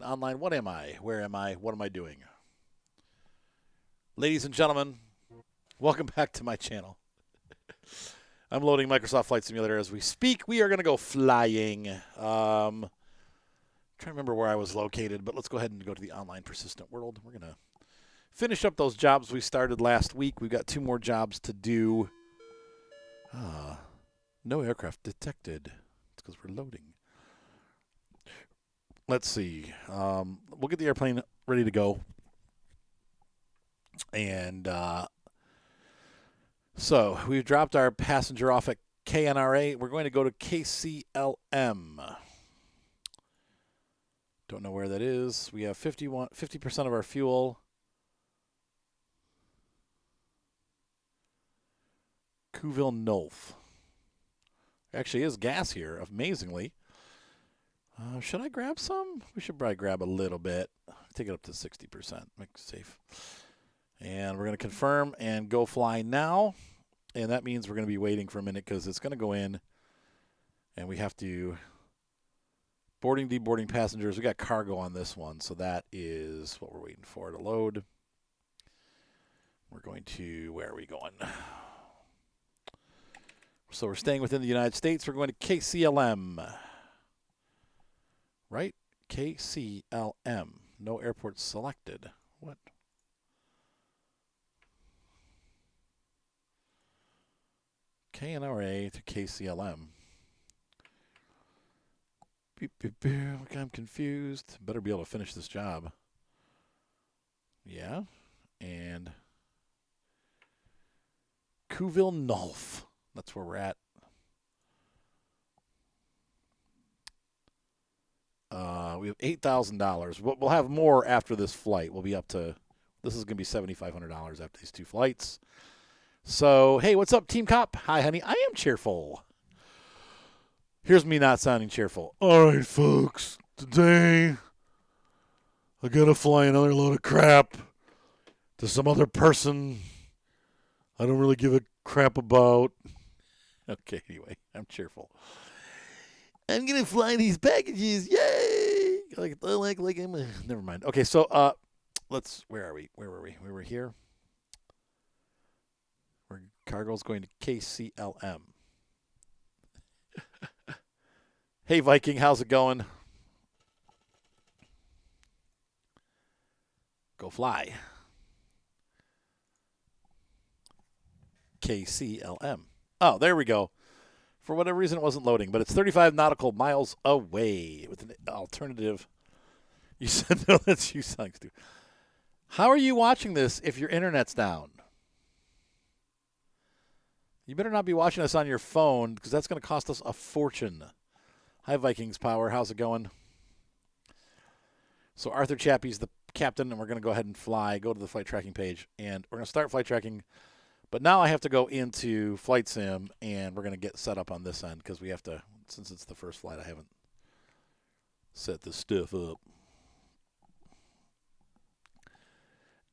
online. What am I? Where am I? What am I doing? Ladies and gentlemen, welcome back to my channel. I'm loading Microsoft Flight Simulator as we speak. We are going to go flying. Trying to remember where I was located, but let's go ahead and go to the online persistent world. We're going to finish up those jobs we started last week. We've got 2 more jobs to do. No aircraft detected. It's because we're loading. Let's see. We'll get the airplane ready to go. And so we've dropped our passenger off at KNRA. We're going to go to KCLM. Don't know where that is. We have 50% of our fuel. Couville Nolf. Actually is gas here, amazingly. Should I grab some? We should probably grab a little bit. Take it up to 60%. Make it safe. And we're going to confirm and go fly now. And that means we're going to be waiting for a minute because it's going to go in. And we have to boarding, deboarding passengers. We got cargo on this one. So that is what we're waiting for to load. We're going to, where are we going? So we're staying within the United States. We're going to KCLM. Right? KCLM. No airport selected. What? KNRA to KCLM. Beep, beep, beep. I'm confused. Better be able to finish this job. Yeah. And Couville Nolf. That's where we're at. We have $8,000. We'll have more after this flight. We'll be up to, this is going to be $7,500 after these 2 flights. So, hey, what's up, Team Cop? Hi, honey. I am cheerful. Here's me not sounding cheerful. All right, folks. Today, I got to fly another load of crap to some other person I don't really give a crap about. Okay, anyway, I'm cheerful. I'm going to fly these packages. Yay! Like I'm never mind. Okay, so where are we? Where were we? We were here. Our cargo's going to KCLM. Hey, Viking, how's it going? Go fly. KCLM. Oh, there we go. For whatever reason, it wasn't loading, but it's 35 nautical miles away with an alternative. You said no, that's you sounding stupid. How are you watching this if your internet's down? You better not be watching us on your phone because that's going to cost us a fortune. Hi, Vikings Power. How's it going? So Arthur Chappie's the captain, and we're going to go ahead and fly. Go to the flight tracking page, and we're going to start flight tracking. But now I have to go into Flight Sim, and we're going to get set up on this end because we have to, since it's the first flight, I haven't set this stuff up.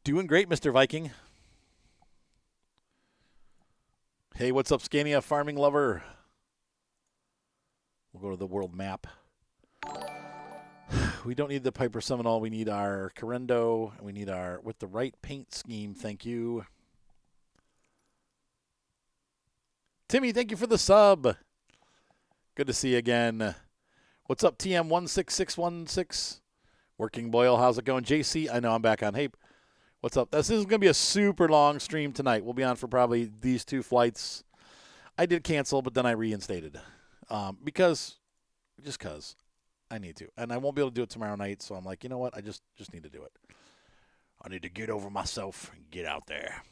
Doing great, Mr. Viking. Hey, what's up, Scania farming lover? We'll go to the world map. We don't need the Piper Seminole. We need our Corendo, and we need our, with the right paint scheme, thank you. Timmy, thank you for the sub. Good to see you again. What's up, TM16616? Working Boyle, how's it going? JC, I know I'm back on. Hey, what's up? This is going to be a super long stream tonight. We'll be on for probably these 2 flights. I did cancel, but then I reinstated. Because I need to. And I won't be able to do it tomorrow night, so I'm like, you know what? I just need to do it. I need to get over myself and get out there.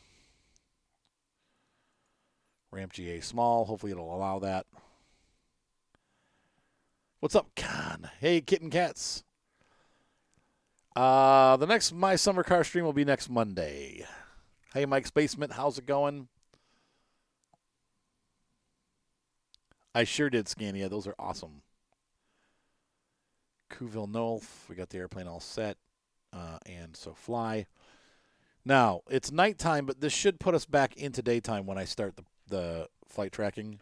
Ramp GA small. Hopefully it'll allow that. What's up, Con? Hey, kitten cats. The next My Summer Car stream will be next Monday. Hey, Mike's Basement. How's it going? I sure did, Scania. Those are awesome. Couville Nolf. We got the airplane all set. And so fly. Now, it's nighttime, but this should put us back into daytime when I start the flight tracking.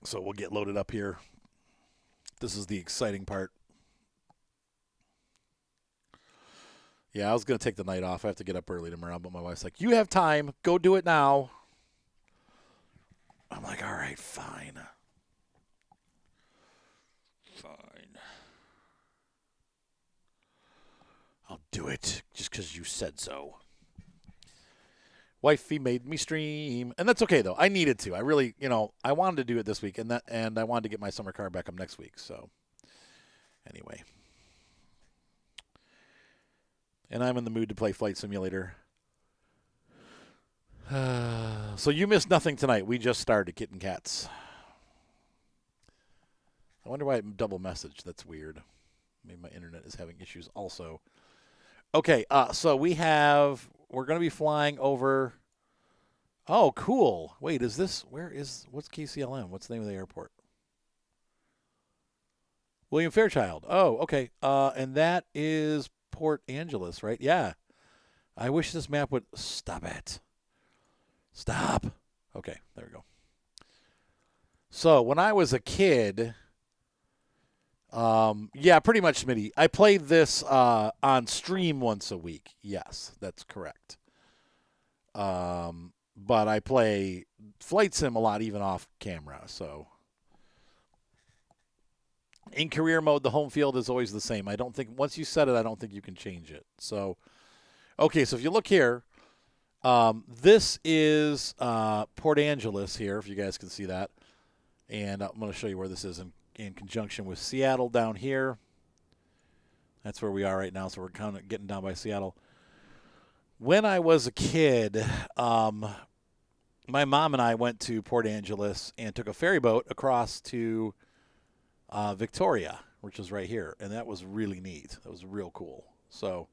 So we'll get loaded up here. This is the exciting part. Yeah, I was going to take the night off. I have to get up early tomorrow, but my wife's like, you have time. Go do it now. I'm like, all right, fine. Fine. I'll do it just because you said so. Wifey made me stream. And that's okay, though. I needed to. I really, I wanted to do it this week, and I wanted to get my summer car back up next week. So, anyway. And I'm in the mood to play Flight Simulator. So you missed nothing tonight. We just started Kitten Cats. I wonder why it double messaged. That's weird. Maybe my internet is having issues also. Okay, so we're going to be flying over. Oh, cool. Wait, what's KCLM? What's the name of the airport? William Fairchild. Oh, okay. And that is Port Angelis, right? Yeah. I wish this map would stop it. Stop. Okay, there we go. So when I was a kid, yeah, pretty much, Smitty. I played this on stream once a week. Yes, that's correct. But I play Flight Sim a lot, even off camera. So in career mode, the home field is always the same. I don't think once you set it, I don't think you can change it. So, okay, so if you look here. This is Port Angelis here, if you guys can see that. And I'm going to show you where this is in conjunction with Seattle down here. That's where we are right now, so we're kind of getting down by Seattle. When I was a kid, my mom and I went to Port Angelis and took a ferry boat across to Victoria, which is right here. And that was really neat. That was real cool. So...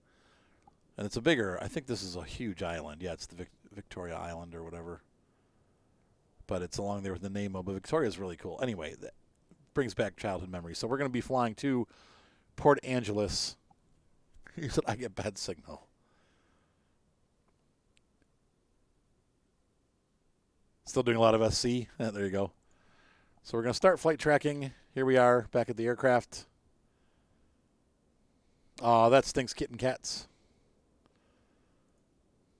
And it's I think this is a huge island. Yeah, it's the Victoria Island or whatever. But it's along there with the name of, but Victoria is really cool. Anyway, that brings back childhood memories. So we're going to be flying to Port Angelis. He said, I get bad signal. Still doing a lot of SC. There you go. So we're going to start flight tracking. Here we are back at the aircraft. Oh, that stinks, Kitten Cats.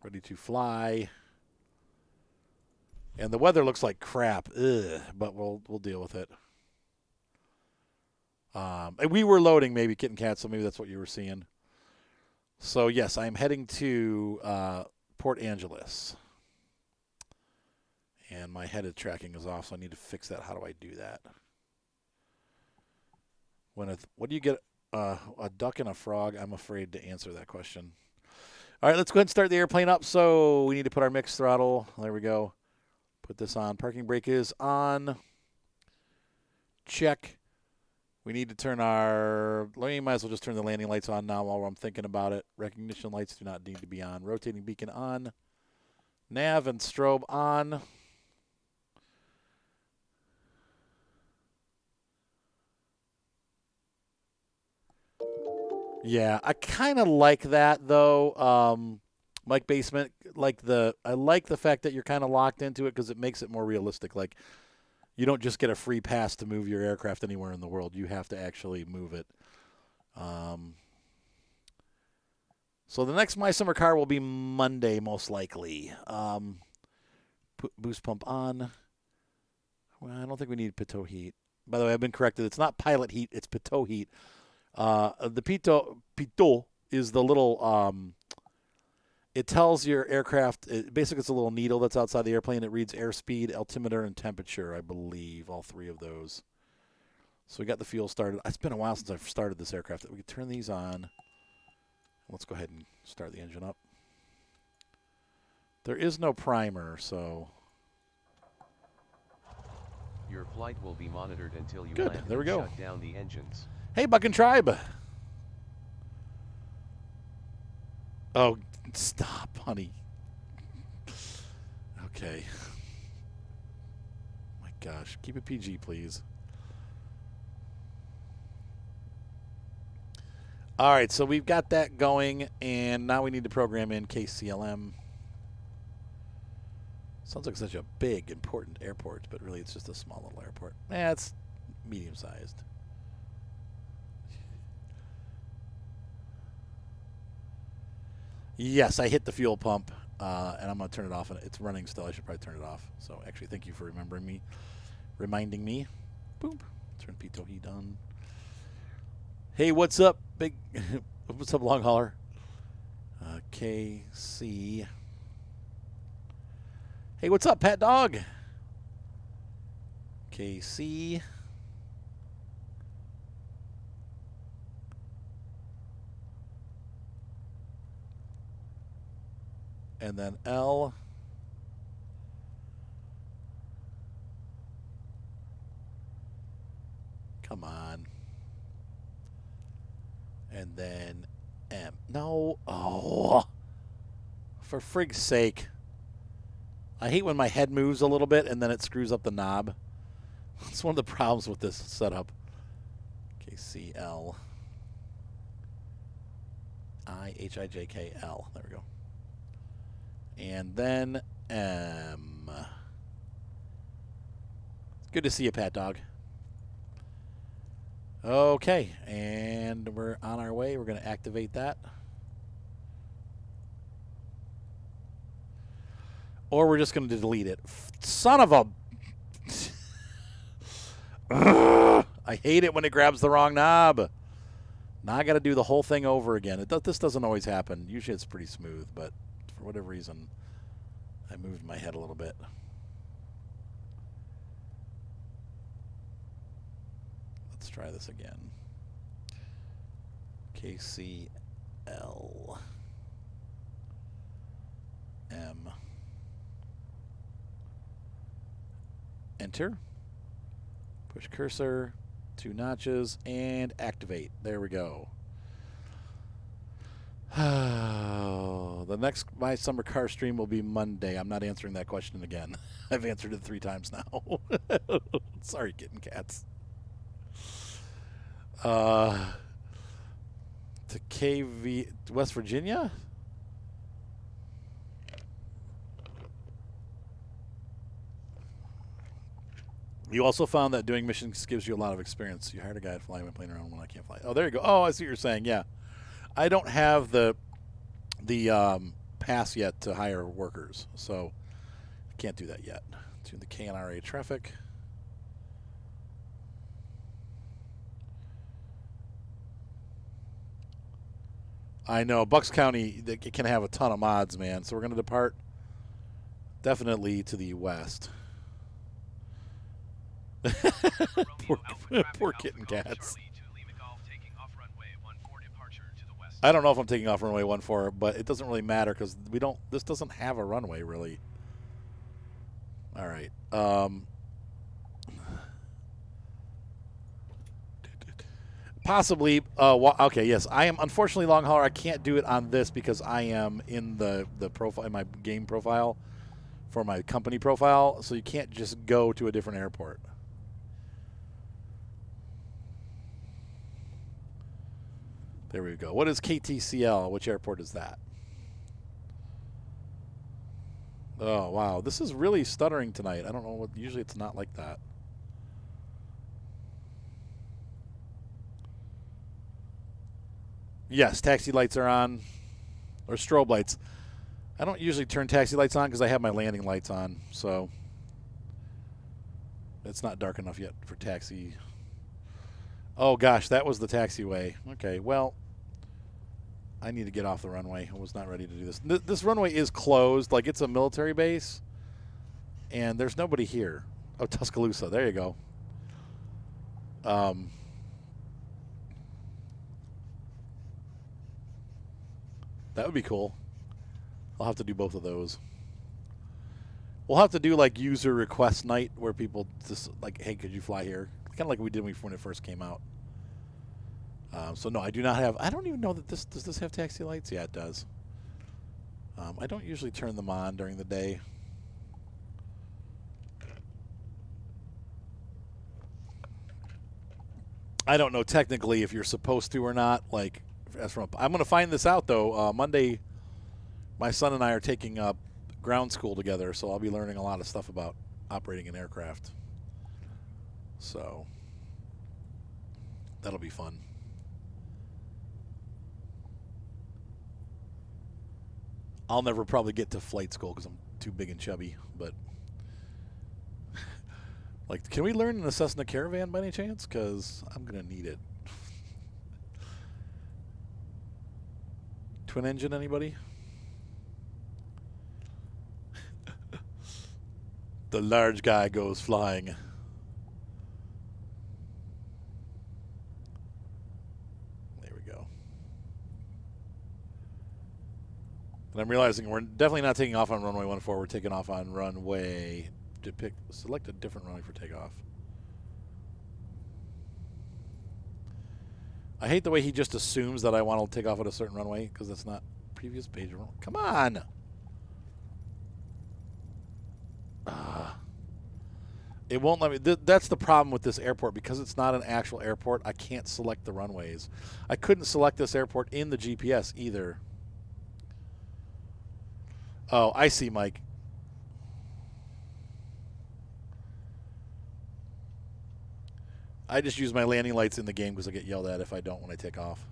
Ready to fly. And the weather looks like crap. Ugh, but we'll deal with it. And we were loading maybe Kitten Cat, so maybe that's what you were seeing. So, yes, I'm heading to Port Angelis. And my headed tracking is off, so I need to fix that. How do I do that? What do you get? A duck and a frog? I'm afraid to answer that question. All right, let's go ahead and start the airplane up. So we need to put our mixed throttle. There we go. Put this on. Parking brake is on. Check. We need to turn we might as well just turn the landing lights on now while I'm thinking about it. Recognition lights do not need to be on. Rotating beacon on. Nav and strobe on. Yeah, I kind of like that though. Mike Basement, I like the fact that you're kind of locked into it because it makes it more realistic. Like, you don't just get a free pass to move your aircraft anywhere in the world. You have to actually move it. So the next My Summer Car will be Monday, most likely. Boost pump on. Well, I don't think we need pitot heat. By the way, I've been corrected. It's not pilot heat. It's pitot heat. The pitot is the little, it tells your aircraft, basically it's a little needle that's outside the airplane. It reads airspeed, altimeter, and temperature, I believe, all three of those. So we got the fuel started. It's been a while since I've started this aircraft. We can turn these on. Let's go ahead and start the engine up. There is no primer, so... Your flight will be monitored until you Good. land There we and go. shut down the engines. Hey, Buck and Tribe. Oh, stop, honey. Okay. My gosh. Keep it PG, please. All right, so we've got that going, and now we need to program in KCLM. Sounds like such a big, important airport, but really it's just a small little airport. It's medium-sized. Yes, I hit the fuel pump, and I'm going to turn it off. And it's running still. I should probably turn it off. So actually, thank you for reminding me. Boom. Turn Pito heat on. Hey, what's up, big? What's up, long hauler? KC. Hey, what's up, Pat Dog? KC. And then L. Come on. And then M. No. Oh. For frig's sake. I hate when my head moves a little bit and then it screws up the knob. That's one of the problems with this setup. KCL. IHIJKL. There we go. And then M. Good to see you, Pat Dog. Okay, and we're on our way. We're going to activate that. Or we're just going to delete it. Son of a... I hate it when it grabs the wrong knob. Now I got to do the whole thing over again. This doesn't always happen. Usually it's pretty smooth, but for whatever reason, I moved my head a little bit. Let's try this again. KCL M. Enter. Push cursor, 2 notches, and activate. There we go. The next My Summer Car stream will be Monday. I'm not answering that question again. I've answered it 3 times now. Sorry, kitten cats. To KV, West Virginia? You also found that doing missions gives you a lot of experience. You hired a guy to fly my plane around when I can't fly. Oh, there you go. Oh, I see what you're saying. Yeah. I don't have the pass yet to hire workers, so I can't do that yet. To the KNRA traffic. I know Bucks County it can have a ton of mods, man. So we're going to depart definitely to the west. poor kitten cats. I don't know if I'm taking off runway 14, but it doesn't really matter because this doesn't have a runway really. All right. Possibly. Okay. Yes, I am. Unfortunately, long hauler. I can't do it on this because I am in the profile in my game profile for my company profile. So you can't just go to a different airport. There we go. What is KTCL? Which airport is that? Oh, wow. This is really stuttering tonight. I don't know what. Usually it's not like that. Yes, taxi lights are on. Or strobe lights. I don't usually turn taxi lights on because I have my landing lights on. So it's not dark enough yet for taxi. Oh, gosh, that was the taxiway. Okay, well, I need to get off the runway. I was not ready to do this. This runway is closed. Like, it's a military base, and there's nobody here. Oh, Tuscaloosa. There you go. That would be cool. I'll have to do both of those. We'll have to do, like, user request night where people just, like, hey, could you fly here? Kind of like we did when it first came out. So, no, I do not have... I don't even know that this... Does this have taxi lights? Yeah, it does. I don't usually turn them on during the day. I don't know technically if you're supposed to or not. Like, I'm going to find this out, though. Monday, my son and I are taking ground school together, so I'll be learning a lot of stuff about operating an aircraft. So that'll be fun. I'll never probably get to flight school because I'm too big and chubby. But like, can we learn an Cessna Caravan by any chance? Because I'm gonna need it. Twin engine, anybody? The large guy goes flying. There we go. And I'm realizing we're definitely not taking off on runway 14. We're taking off on runway. Select a different runway for takeoff. I hate the way he just assumes that I want to take off at a certain runway because that's not previous page. Come on. It won't let me. That's the problem with this airport. Because it's not an actual airport, I can't select the runways. I couldn't select this airport in the GPS either. Oh, I see, Mike. I just use my landing lights in the game because I get yelled at if I don't when I take off.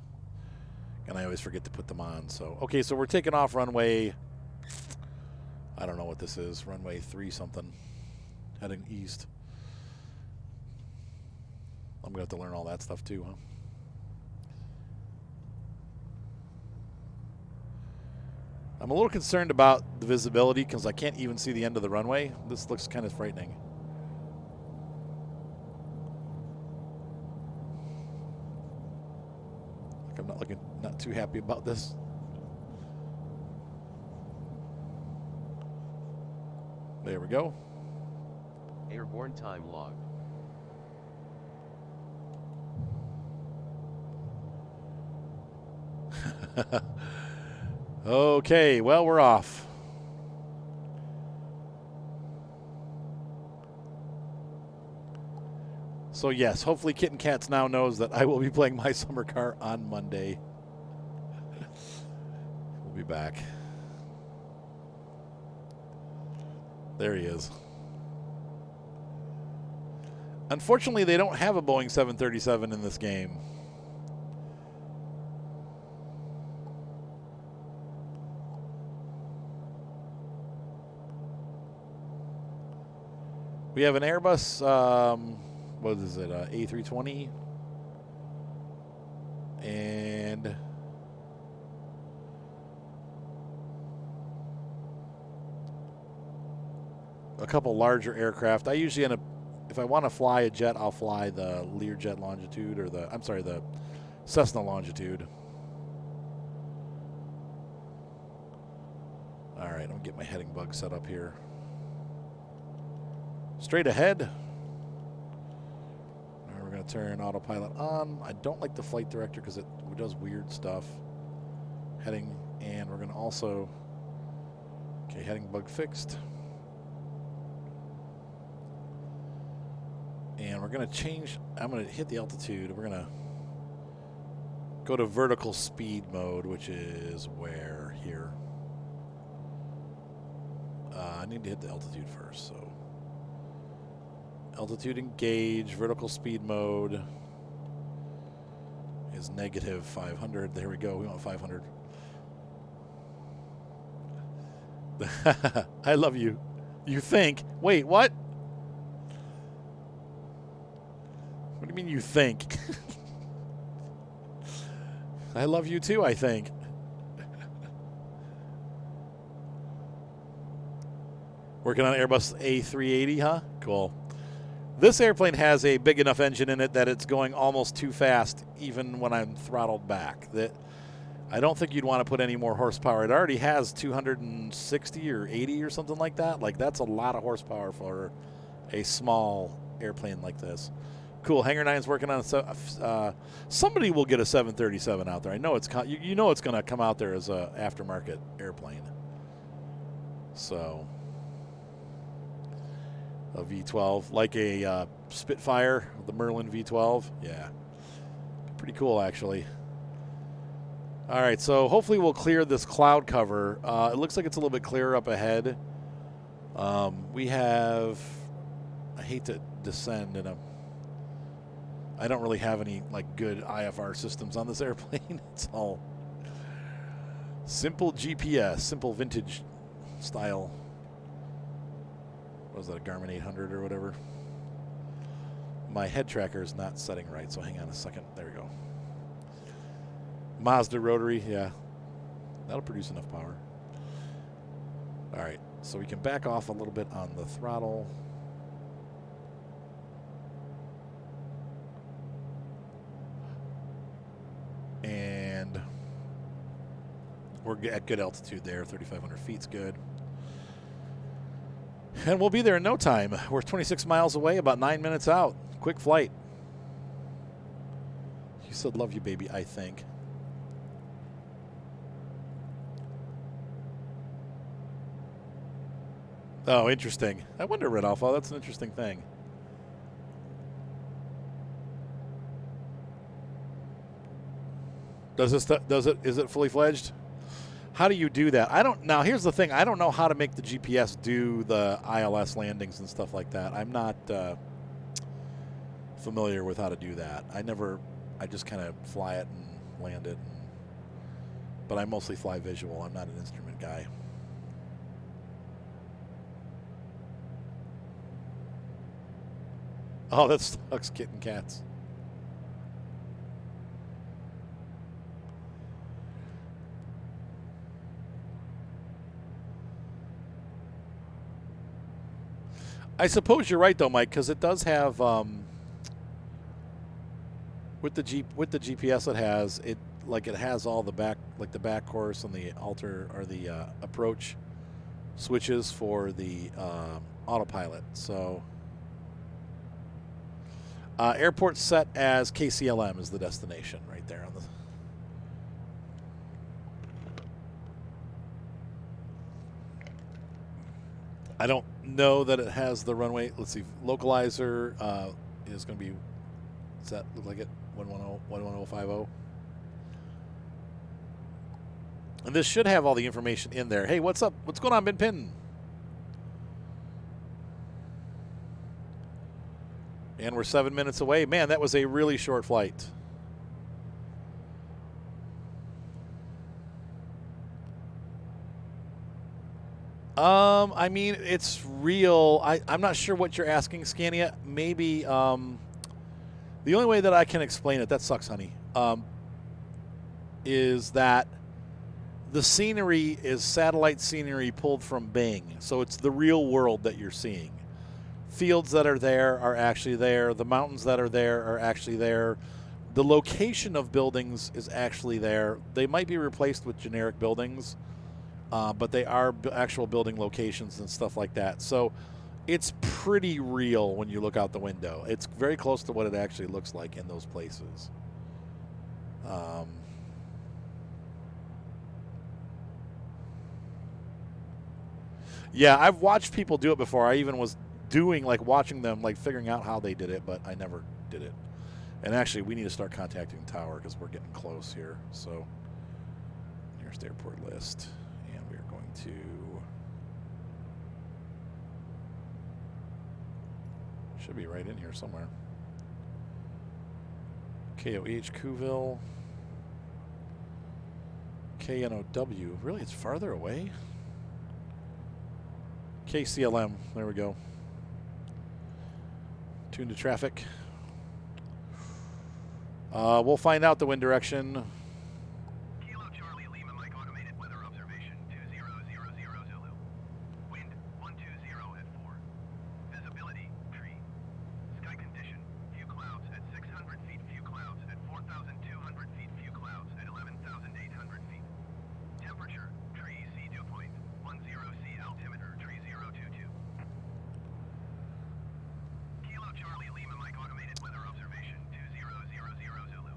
And I always forget to put them on. So, okay, so we're taking off runway, I don't know what this is, runway 3 something, heading east. I'm going to have to learn all that stuff too, huh? I'm a little concerned about the visibility because I can't even see the end of the runway. This looks kind of frightening. I'm not too happy about this. There we go. Airborne time logged. Okay, well, we're off. So yes, hopefully Kitten Cats now knows that I will be playing my summer car on Monday. We'll be back. There he is. Unfortunately, they don't have a Boeing 737 in this game. We have an Airbus, what is it, A320, and a couple larger aircraft. I usually end up, if I want to fly a jet, I'll fly the Learjet Longitude or the Cessna Longitude. All right, I'm going to get my heading bug set up here. Straight ahead. Now we're going to turn autopilot on. I don't like the flight director because it does weird stuff. Heading, and we're going to also, okay, heading bug fixed. And we're going to change, I'm going to hit the altitude. We're going to go to vertical speed mode, which is where? Here. I need to hit the altitude first, so. Altitude engage, vertical speed mode is negative 500. There we go. We want 500. I love you. You think? Wait, what? What do you mean you think? I love you too, I think. Working on Airbus A380, huh? Cool. This airplane has a big enough engine in it that it's going almost too fast, even when I'm throttled back. That I don't think you'd want to put any more horsepower. It already has 260 or 80 or something like that. Like, that's a lot of horsepower for a small airplane like this. Cool. Hangar 9's working on somebody will get a 737 out there. I know it's you know it's going to come out there as a aftermarket airplane. So. A V12, like a Spitfire, the Merlin V12. Yeah, pretty cool, actually. All right, so hopefully we'll clear this cloud cover. It looks like it's a little bit clearer up ahead. We have, I hate to descend, and I don't really have any like good IFR systems on this airplane. It's all Simple GPS, simple vintage style. What was that, a Garmin 800 or whatever? My head tracker is not setting right, so hang on a second. There we go. Mazda rotary, yeah. That'll produce enough power. All right, so we can back off a little bit on the throttle. And we're at good altitude there. 3,500 feet's good. And we'll be there in no time. We're 26 miles away, about 9 minutes out. Quick flight. She said, love you, baby, I think. Oh, interesting. I wonder, Rodolfo. That's an interesting thing. Is it fully fledged? How do you do that? I don't. Now, here's the thing. I don't know how to make the GPS do the ILS landings and stuff like that. I'm not familiar with how to do that. I just kind of fly it and land it. But I mostly fly visual. I'm not an instrument guy. Oh, that sucks, kitten cats. I suppose you're right though, Mike, because it does have with the GPS it has all the back course and the alter or the approach switches for the autopilot. So airport set as KCLM is the destination right there on the. I don't know that it has the runway. Let's see. Localizer is going to be. Does that look like it? 11050. And this should have all the information in there. Hey, what's up? What's going on, Ben Pin? And we're 7 minutes away. Man, that was a really short flight. I mean, it's real. I'm not sure what you're asking, Scania. Maybe the only way that I can explain it, that sucks, honey, is that the scenery is satellite scenery pulled from Bing. So it's the real world that you're seeing. Fields that are there are actually there. The mountains that are there are actually there. The location of buildings is actually there. They might be replaced with generic buildings, but they are actual building locations and stuff like that. So it's pretty real when you look out the window. It's very close to what it actually looks like in those places. Yeah, I've watched people do it before. I even was watching them, figuring out how they did it, but I never did it. And actually, we need to start contacting the tower because we're getting close here. So, nearest airport list. And we are going to... Should be right in here somewhere. KOH, Couville. KNOW. Really, it's farther away? KCLM. There we go. Tune to traffic. We'll find out the wind direction. Kilo Charlie Lima Mike automated weather observation 2000 Zulu. Wind 120 at 4. Visibility tree. Sky condition few clouds at 600 feet, few clouds at 4,200 feet, few clouds at 11,800 feet. Temperature tree sea dew point 10 C altimeter tree 022. Kilo Charlie Lima Mike automated weather observation 2000 Zulu.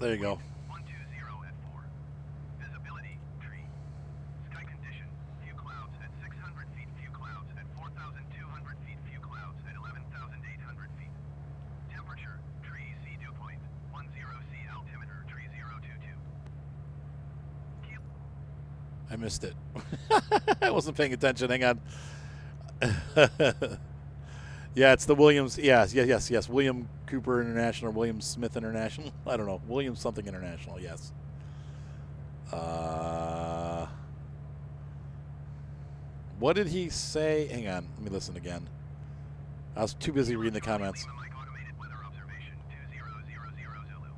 There you go. 120 at 4. Visibility tree. Sky condition few clouds at 600 feet, few clouds at 4,200 feet, few clouds at 11,800 feet. Temperature tree sea dew point 10 C altimeter tree 022. I missed it. I wasn't paying attention. Hang on. Yeah, it's the Williams. Yes. William Cooper International, William Smith International. I don't know. William something International. Yes. What did he say? Hang on. Let me listen again. I was too busy reading the comments. Lima Mike automated weather observation 2000 Zulu.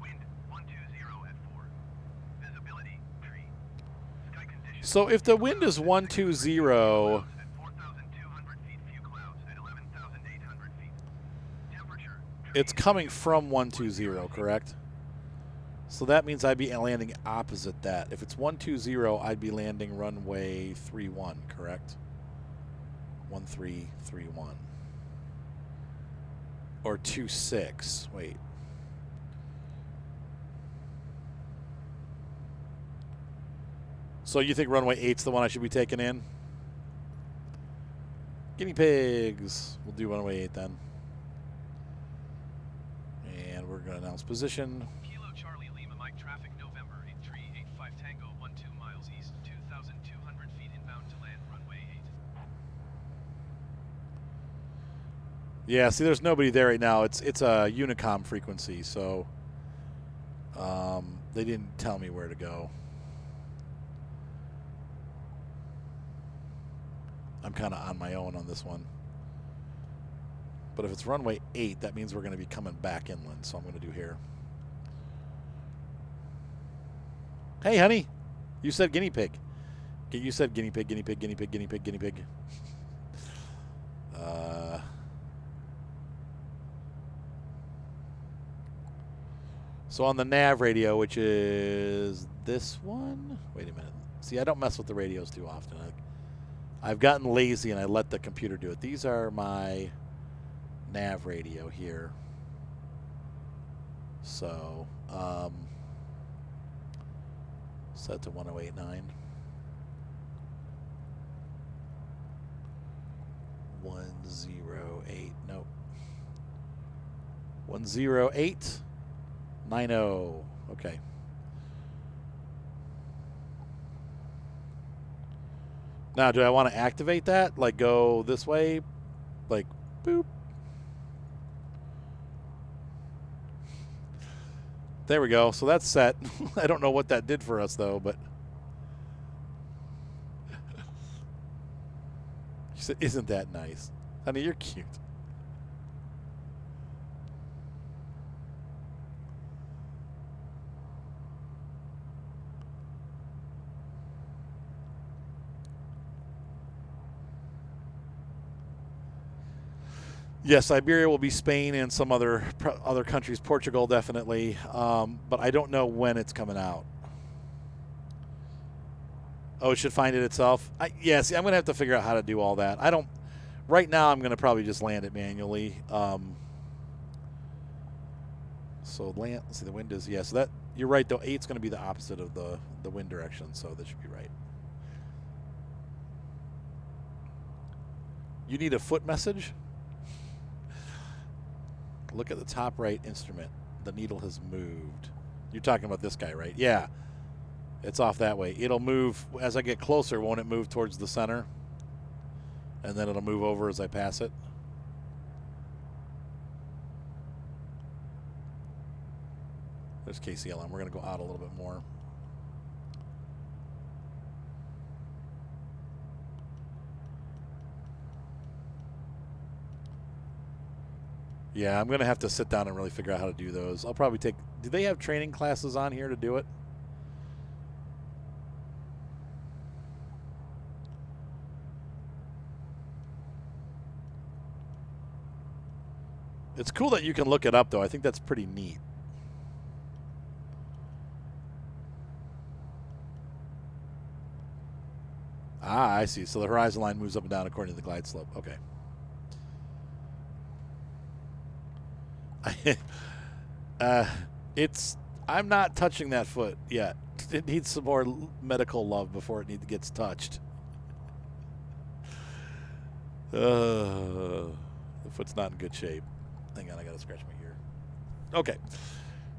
Wind 120 at 4. Visibility tree. Sky conditions. So if the wind is 120, At 4,200 feet, few clouds at 11,800 feet. Temperature. it's coming from 120, correct? So that means I'd be landing opposite that. If it's 120, I'd be landing runway 31, correct? 1331. Or 26. Wait. So you think runway 8's the one I should be taking in? Guinea pigs. We'll do runway 8 then. And we're going to announce position. Kilo Charlie Lima Mike traffic November 8385 Tango 12 miles east 2,200 feet inbound to land runway 8. Yeah, see, there's nobody there right now. It's a Unicom frequency, so they didn't tell me where to go. I'm kind of on my own on this one. But if it's runway 8, that means we're going to be coming back inland, so I'm going to do here. Hey, honey, you said guinea pig. You said guinea pig, guinea pig, guinea pig, guinea pig, guinea pig. So on the nav radio, which is this one. Wait a minute. See, I don't mess with the radios too often. I've gotten lazy and I let the computer do it. These are my nav radio here. So, set to 1089. 108. Nope. 10890. Okay. Now, do I want to activate that? Like go this way? Like, boop. There we go. So that's set. I don't know what that did for us, though, but. She said, isn't that nice? Honey, you're cute. Yes, Iberia will be Spain and some other countries. Portugal, definitely. But I don't know when it's coming out. Oh, it should find it itself? Yeah, see, I'm going to have to figure out how to do all that. Right now, I'm going to probably just land it manually. So land, see, the wind is, yeah, so that, you're right, though. 8's going to be the opposite of the wind direction, so that should be right. You need a foot message? Look at the top right instrument. The needle has moved. You're talking about this guy, right? Yeah. It's off that way. It'll move as I get closer. Won't it move towards the center? And then it'll move over as I pass it. There's KCLM. We're going to go out a little bit more. Yeah, I'm going to have to sit down and really figure out how to do those. I'll probably take... Do they have training classes on here to do it? It's cool that you can look it up, though. I think that's pretty neat. Ah, I see. So the horizon line moves up and down according to the glide slope. Okay. I'm not touching that foot yet. It needs some more medical love before it gets touched. The foot's not in good shape. Hang on, I gotta scratch my ear. Okay,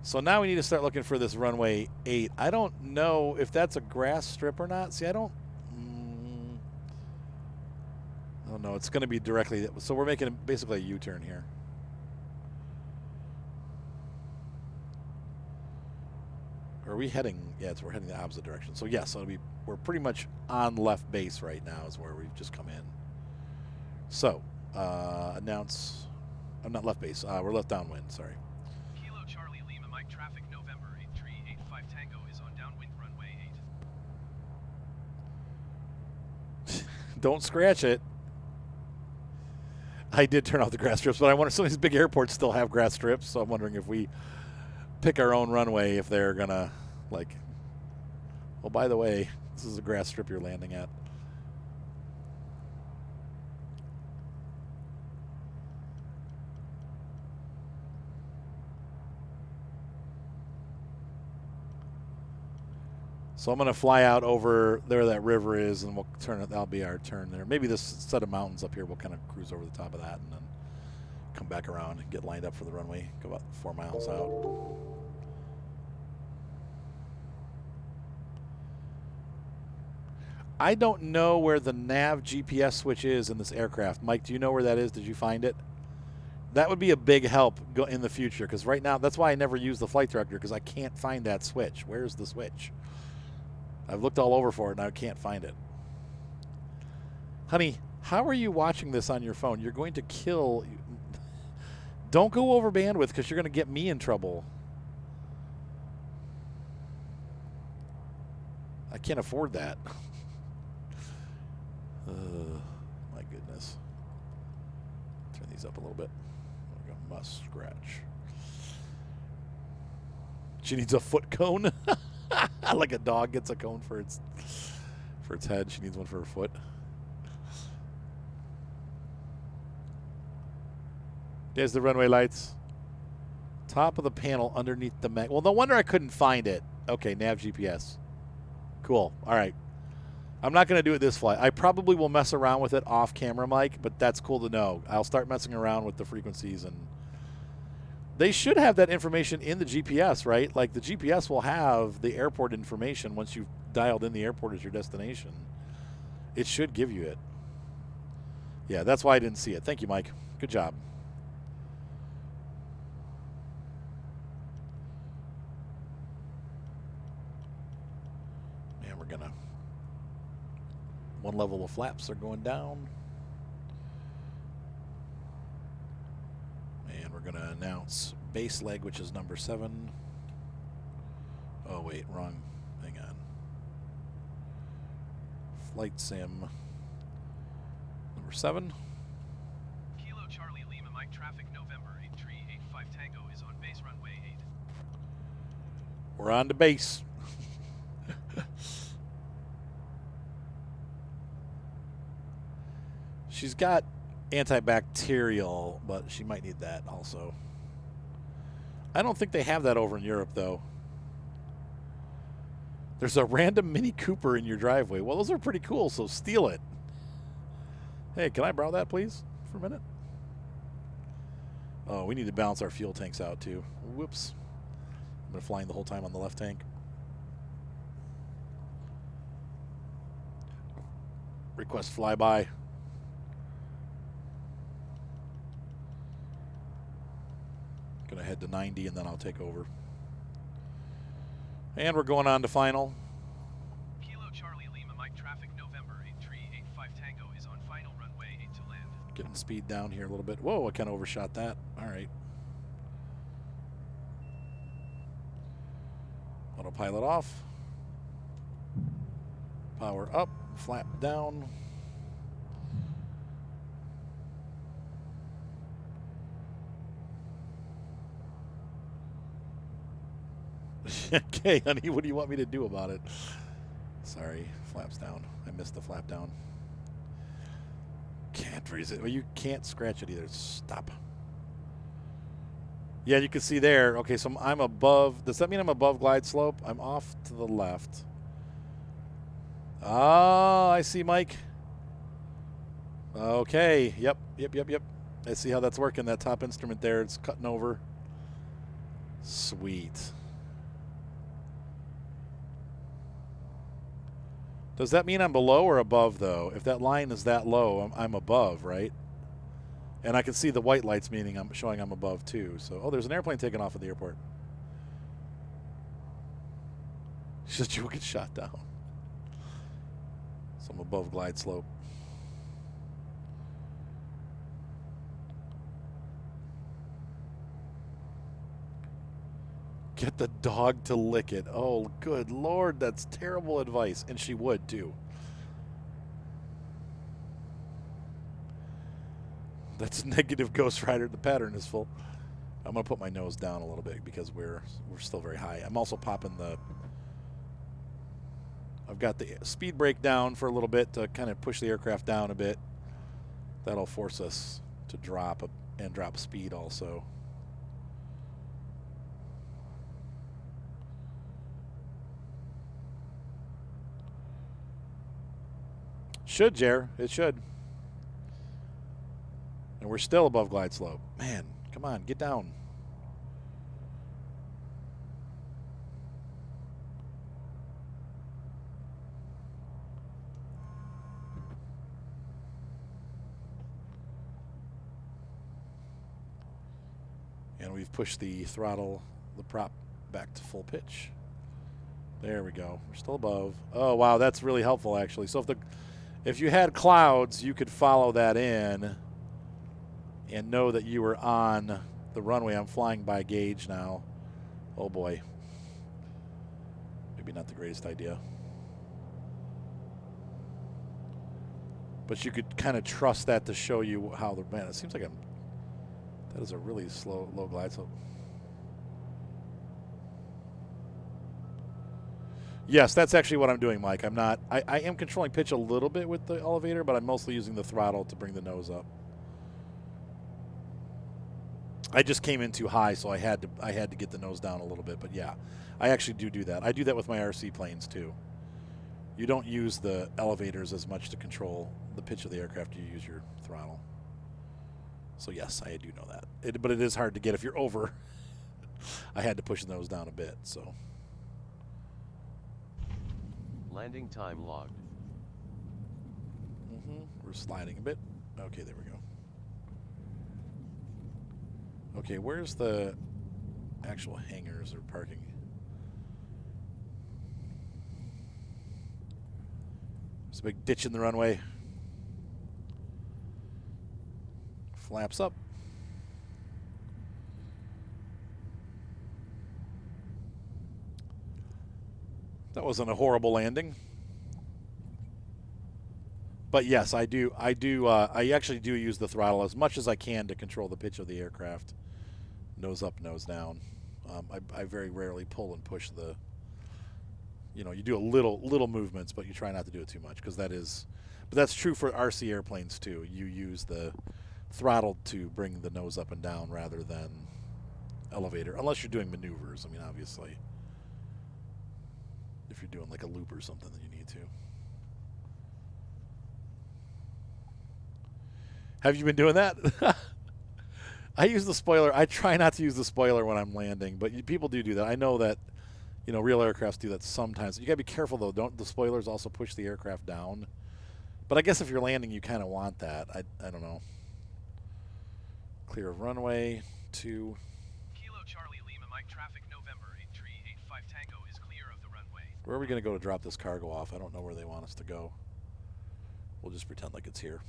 so now we need to start looking for this runway 8. I don't know if that's a grass strip or not. See, I don't know. It's going to be directly. So we're making basically a U-turn here. Are we heading? Yeah, we're heading the opposite direction. So yes, we're pretty much on left base right now is where we've just come in. So announce. I'm not left base. We're left downwind. Sorry. Kilo Charlie Lima Mike traffic November 8385 Tango is on downwind runway 8. Don't scratch it. I did turn off the grass strips, but I wonder some of these big airports still have grass strips, so I'm wondering if we pick our own runway, if they're gonna like, oh, by the way, this is a grass strip you're landing at. So I'm gonna fly out over there, that river is, and we'll turn it. That'll be our turn there. Maybe this set of mountains up here, we'll kind of cruise over the top of that and then come back around and get lined up for the runway. Go about 4 miles out. I don't know where the nav GPS switch is in this aircraft. Mike, do you know where that is? Did you find it? That would be a big help in the future, because right now, that's why I never use the flight director, because I can't find that switch. Where's the switch? I've looked all over for it, and I can't find it. Honey, how are you watching this on your phone? You're going to kill... Don't go over bandwidth, because you're going to get me in trouble. I can't afford that. My goodness. Turn these up a little bit. There we go. Must scratch. She needs a foot cone. Like a dog gets a cone for its head. She needs one for her foot. There's the runway lights. Top of the panel underneath the mag. Well, no wonder I couldn't find it. Okay, nav GPS. Cool. All right. I'm not going to do it this flight. I probably will mess around with it off camera, Mike, but that's cool to know. I'll start messing around with the frequencies, and they should have that information in the GPS, right? Like the GPS will have the airport information once you've dialed in the airport as your destination. It should give you it. Yeah, that's why I didn't see it. Thank you, Mike. Good job. Man, we're going to... One level of flaps are going down. And we're going to announce base leg, which is number 7. Oh, wait, wrong. Hang on. Flight sim number 7. Kilo Charlie Lima Mike traffic November 8385 Tango is on base runway 8. We're on to base. She's got antibacterial, but she might need that also. I don't think they have that over in Europe, though. There's a random Mini Cooper in your driveway. Well, those are pretty cool, so steal it. Hey, can I borrow that, please, for a minute? Oh, we need to balance our fuel tanks out, too. Whoops. I've been flying the whole time on the left tank. Request flyby. Gonna head to 90 and then I'll take over. And we're going on to final. Kilo Charlie Lima Mike traffic November 8385 Tango is on final runway 8 to land. Getting speed down here a little bit. Whoa, I kind of overshot that. All right. Autopilot off. Power up. Flap down. Okay, honey, what do you want me to do about it? Sorry, flaps down. I missed the flap down. Can't freeze it. Well, you can't scratch it either. Stop. Yeah, you can see there. Okay, so I'm above. Does that mean I'm above glide slope? I'm off to the left. Ah, I see, Mike. Okay. Yep. I see how that's working. That top instrument there, it's cutting over. Sweet. Does that mean I'm below or above, though? If that line is that low, I'm above, right? And I can see the white lights, meaning I'm showing I'm above, too. So, oh, there's an airplane taking off at the airport. She said you will get shot down. So I'm above glide slope. Get the dog to lick it. Oh, good Lord, that's terrible advice. And she would, too. That's negative Ghost Rider. The pattern is full. I'm going to put my nose down a little bit because we're still very high. I'm also popping the... I've got the speed brake down for a little bit to kind of push the aircraft down a bit. That'll force us to drop and drop speed also. Should, Jer. It should. And we're still above glide slope. Man, come on, get down. And we've pushed the throttle, the prop back to full pitch. There we go. We're still above. Oh, wow, that's really helpful, actually. So if you had clouds, you could follow that in and know that you were on the runway. I'm flying by gauge now. Oh, boy. Maybe not the greatest idea. But you could kind of trust that to show you how the... Man, it seems like that is a really slow, low glide slope. Yes, that's actually what I'm doing, Mike. I'm not... I am controlling pitch a little bit with the elevator, but I'm mostly using the throttle to bring the nose up. I just came in too high, so I had to get the nose down a little bit. But yeah, I actually do that. I do that with my RC planes too. You don't use the elevators as much to control the pitch of the aircraft. You use your throttle. So yes, I do know that. But it is hard to get if you're over. I had to push the nose down a bit. So. Landing time logged. We're sliding a bit. Okay, there we go. Okay, where's the actual hangars or parking? There's a big ditch in the runway. Flaps up. That wasn't a horrible landing. But yes, I actually do use the throttle as much as I can to control the pitch of the aircraft. Nose up, nose down. I very rarely pull and push the... You know, you do a little movements, but you try not to do it too much because that is... But that's true for RC airplanes too. You use the throttle to bring the nose up and down rather than elevator, unless you're doing maneuvers. I mean, obviously, if you're doing like a loop or something, then you need to. Have you been doing that? I use the spoiler. I try not to use the spoiler when I'm landing, but people do that. I know that, you know, real aircrafts do that sometimes. You got to be careful, though. Don't the spoilers also push the aircraft down? But I guess if you're landing, you kind of want that. I don't know. Clear of runway 2. Kilo Charlie Lima Mike traffic November 8385 Tango is clear of the runway. Where are we going to go to drop this cargo off? I don't know where they want us to go. We'll just pretend like it's here.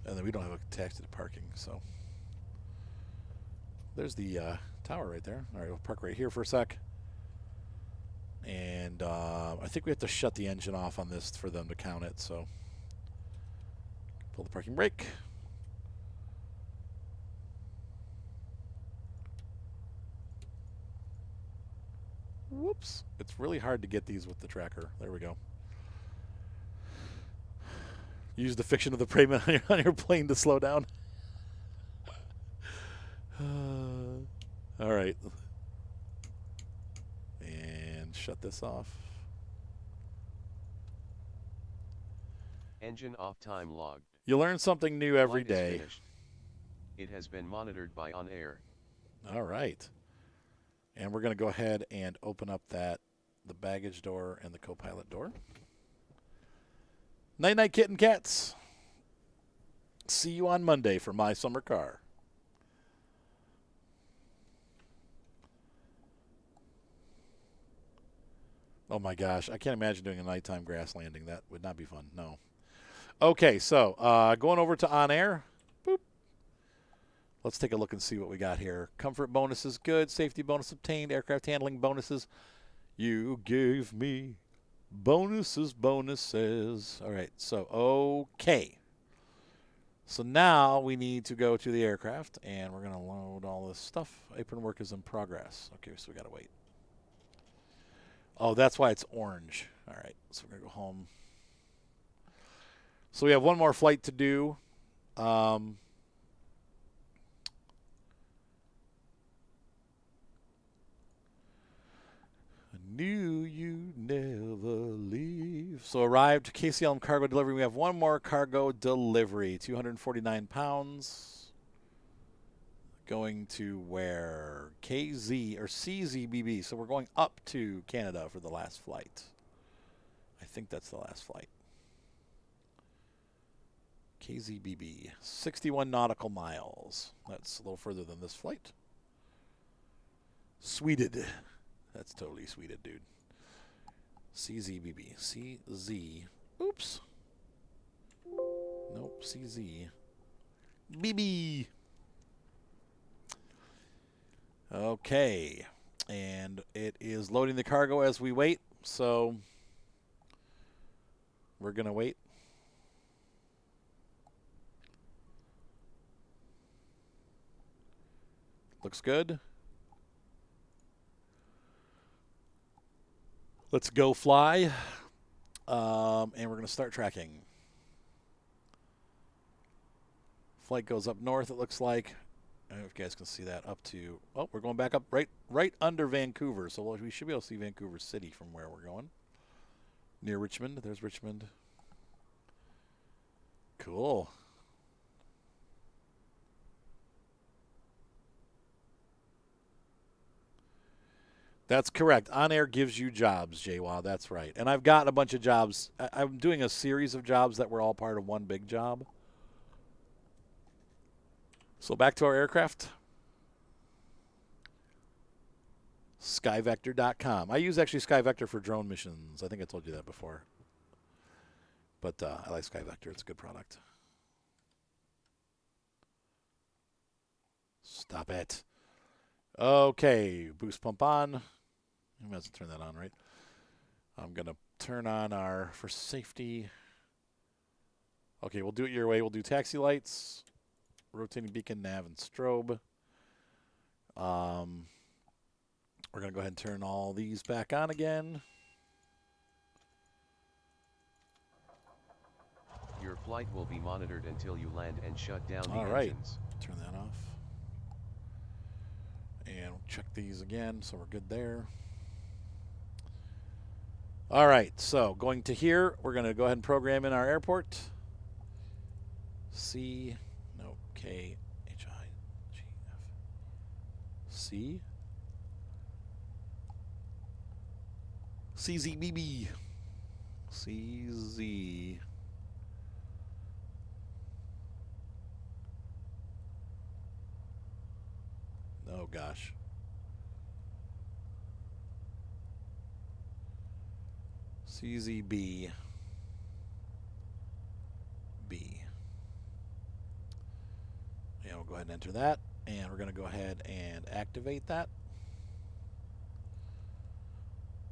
And then we don't have a taxi to parking, so. There's the tower right there. All right, we'll park right here for a sec. And I think we have to shut the engine off on this for them to count it, so. Pull the parking brake. Whoops. It's really hard to get these with the tracker. There we go. Use the fiction of the prey on your plane to slow down. All right. And shut this off. Engine off time logged. You learn something new every Flight is day. finished. It has been monitored by OnAir. All right. And we're going to go ahead and open up the baggage door and the co-pilot door. Night night, kitten cats. See you on Monday for My Summer Car. Oh my gosh, I can't imagine doing a nighttime grass landing. That would not be fun. No. Okay, so going over to OnAir. Boop. Let's take a look and see what we got here. Comfort bonuses, good. Safety bonus obtained. Aircraft handling bonuses. You gave me bonuses, bonuses. All right, so okay. So now we need to go to the aircraft, and we're going to load all this stuff. Apron work is in progress. Okay, so we got to wait. Oh, that's why it's orange. All right, so we're going to go home. So we have one more flight to do. Knew you never leave. So arrived KCLM cargo delivery. We have one more cargo delivery. 249 pounds. Going to where? KZ or CZBB. So we're going up to Canada for the last flight. I think that's the last flight. KZBB. 61 nautical miles. That's a little further than this flight. Sweeted. That's totally sweeted, dude. CZBB. CZ. Oops. Nope. CZ. BB. Okay. And it is loading the cargo as we wait. So we're going to wait. Looks good. Let's go fly, and we're going to start tracking. Flight goes up north, it looks like. I don't know if you guys can see that up to, oh, we're going back up right under Vancouver. So we should be able to see Vancouver City from where we're going. Near Richmond. There's Richmond. Cool. That's correct. OnAir gives you jobs, JWA. That's right. And I've got a bunch of jobs. I'm doing a series of jobs that were all part of one big job. So back to our aircraft. Skyvector.com. I use actually Skyvector for drone missions. I think I told you that before. But I like Skyvector. It's a good product. Stop it. Okay. Boost pump on. I might as well turn that on, right? I'm going to turn on our, for safety. Okay, we'll do it your way. We'll do taxi lights, rotating beacon, nav, and strobe. We're going to go ahead and turn all these back on again. Your flight will be monitored until you land and shut down the All right. engines. Turn that off. And we'll check these again, so we're good there. All right, so going to here, we're going to go ahead and program in our airport. C, no, K, H, I, G, F, C, CZBB, CZ. Oh, gosh. CZB. B. And we'll go ahead and enter that. And we're going to go ahead and activate that.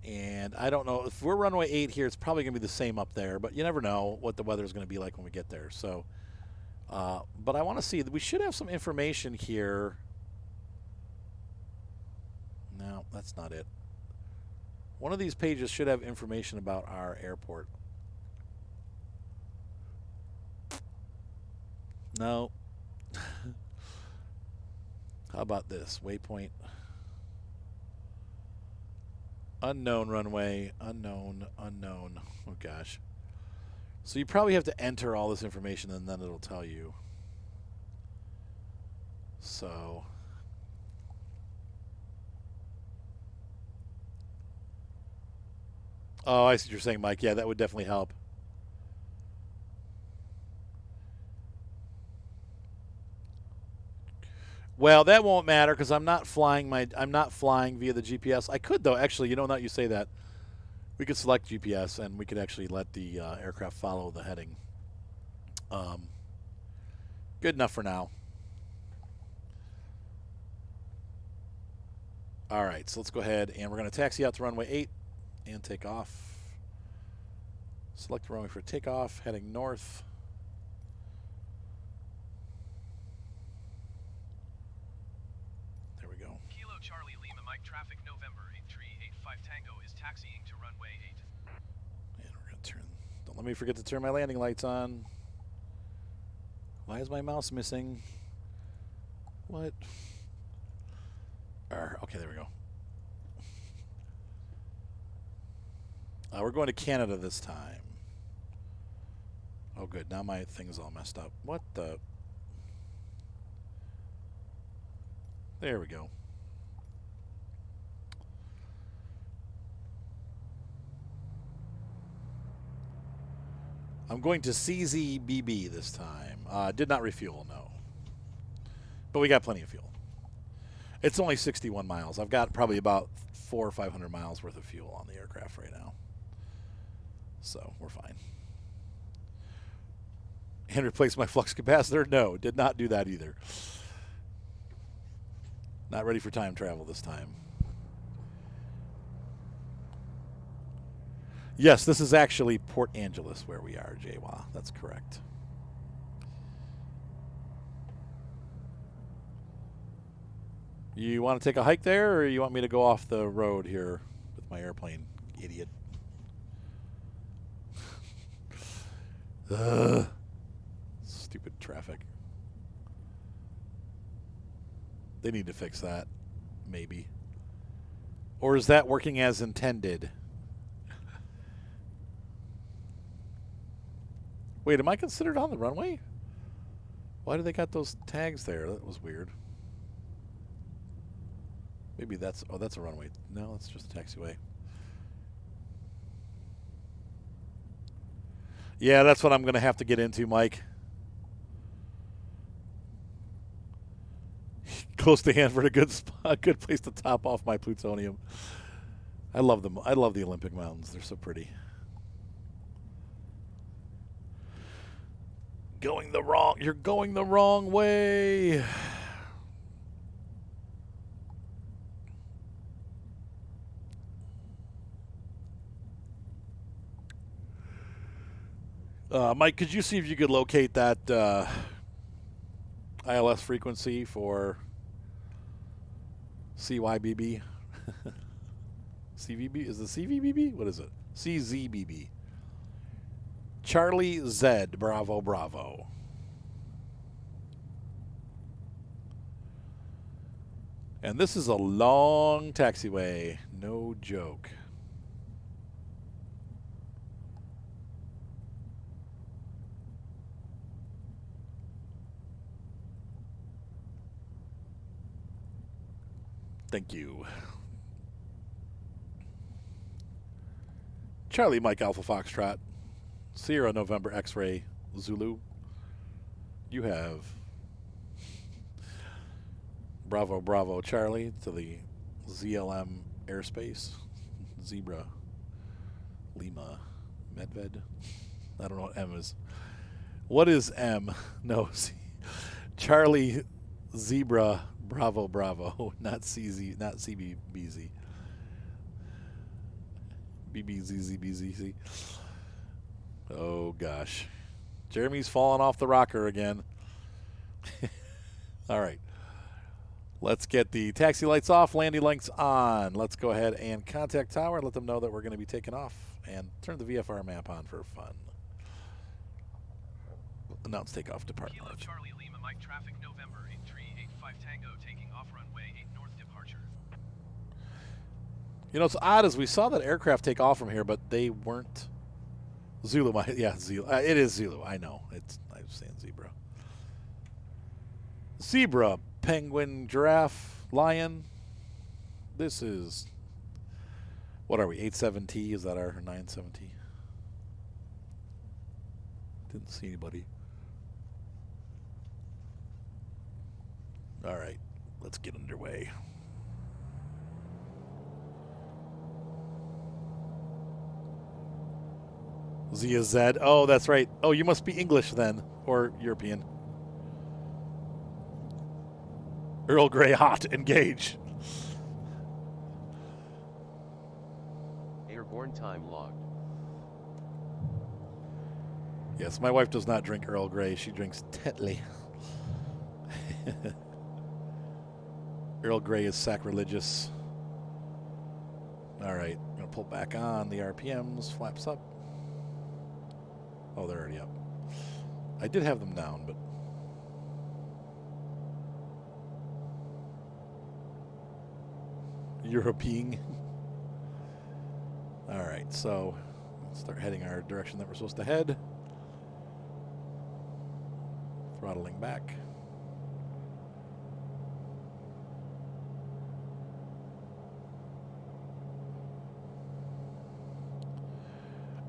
And I don't know. If we're runway 8 here, it's probably going to be the same up there. But you never know what the weather is going to be like when we get there. So, but I want to see. We should have some information here. No, that's not it. One of these pages should have information about our airport. No. How about this? Waypoint. Unknown runway. Unknown. Unknown. Oh, gosh. So you probably have to enter all this information and then it'll tell you. So... Oh, I see what you're saying, Mike. Yeah, that would definitely help. Well, that won't matter because I'm not flying via the GPS. I could though, actually. You know, now you say that. We could select GPS, and we could actually let the aircraft follow the heading. Good enough for now. All right, so let's go ahead, and we're going to taxi out to runway 8 and take off. Select the runway for takeoff, heading north. There we go. Kilo Charlie Lima Mike traffic November 8385 Tango is taxiing to runway 8. And we're going to turn, don't let me forget to turn my landing lights on. Why is my mouse missing? What? Okay, there we go. We're going to Canada this time. Oh, good. Now my thing's all messed up. What the? There we go. I'm going to CZBB this time. Did not refuel, no. But we got plenty of fuel. It's only 61 miles. I've got probably about 400 or 500 miles worth of fuel on the aircraft right now. So we're fine. And replace my flux capacitor? No, did not do that either. Not ready for time travel this time. Yes, this is actually Port Angelis where we are, Jawa. That's correct. You want to take a hike there, or you want me to go off the road here with my airplane, idiot? Stupid traffic. They need to fix that, maybe. Or is that working as intended? Wait, am I considered on the runway? Why do they got those tags there? That was weird. Maybe that's, oh, that's a runway. No, it's just a taxiway. Yeah, that's what I'm going to have to get into, Mike. Close to Hanford, a good spot, a good place to top off my plutonium. I love them. I love the Olympic Mountains. They're so pretty. You're going the wrong way. Mike, could you see if you could locate that ILS frequency for CYBB? CVB? Is it CVBB? What is it? CZBB. Charlie Z, Bravo, Bravo. And this is a long taxiway. No joke. Thank you. Charlie Mike Alpha Foxtrot. Sierra November X-Ray Zulu. You have Bravo Bravo Charlie to the ZLM airspace. Zebra Lima Medved. I don't know what M is. What is M? No, Charlie Zebra Bravo Bravo, not CZ, not CBBZ. BBZZBZC. Oh gosh. Jeremy's falling off the rocker again. All right. Let's get the taxi lights off, landing lights on. Let's go ahead and contact tower and let them know that we're going to be taking off, and turn the VFR map on for fun. Announce takeoff departure. Kilo Charlie Lima Mike traffic November 8385 Tango taking off runway 8 north departure. You know, it's odd as we saw that aircraft take off from here, but they weren't. Zulu, yeah, Zulu. It is Zulu. I know. I'm saying zebra. Zebra, penguin, giraffe, lion. This is. What are we? 87T? Is that our 97T? Didn't see anybody. All right, let's get underway. Z is Z. Oh, that's right. Oh, you must be English then, or European. Earl Grey hot. Engage. Airborne time logged. Yes, my wife does not drink Earl Grey. She drinks Tetley. Earl Grey is sacrilegious. All right, I'm going to pull back on the RPMs. Flaps up. Oh, they're already up. I did have them down, but... European. All right, so let's start heading our direction that we're supposed to head. Throttling back.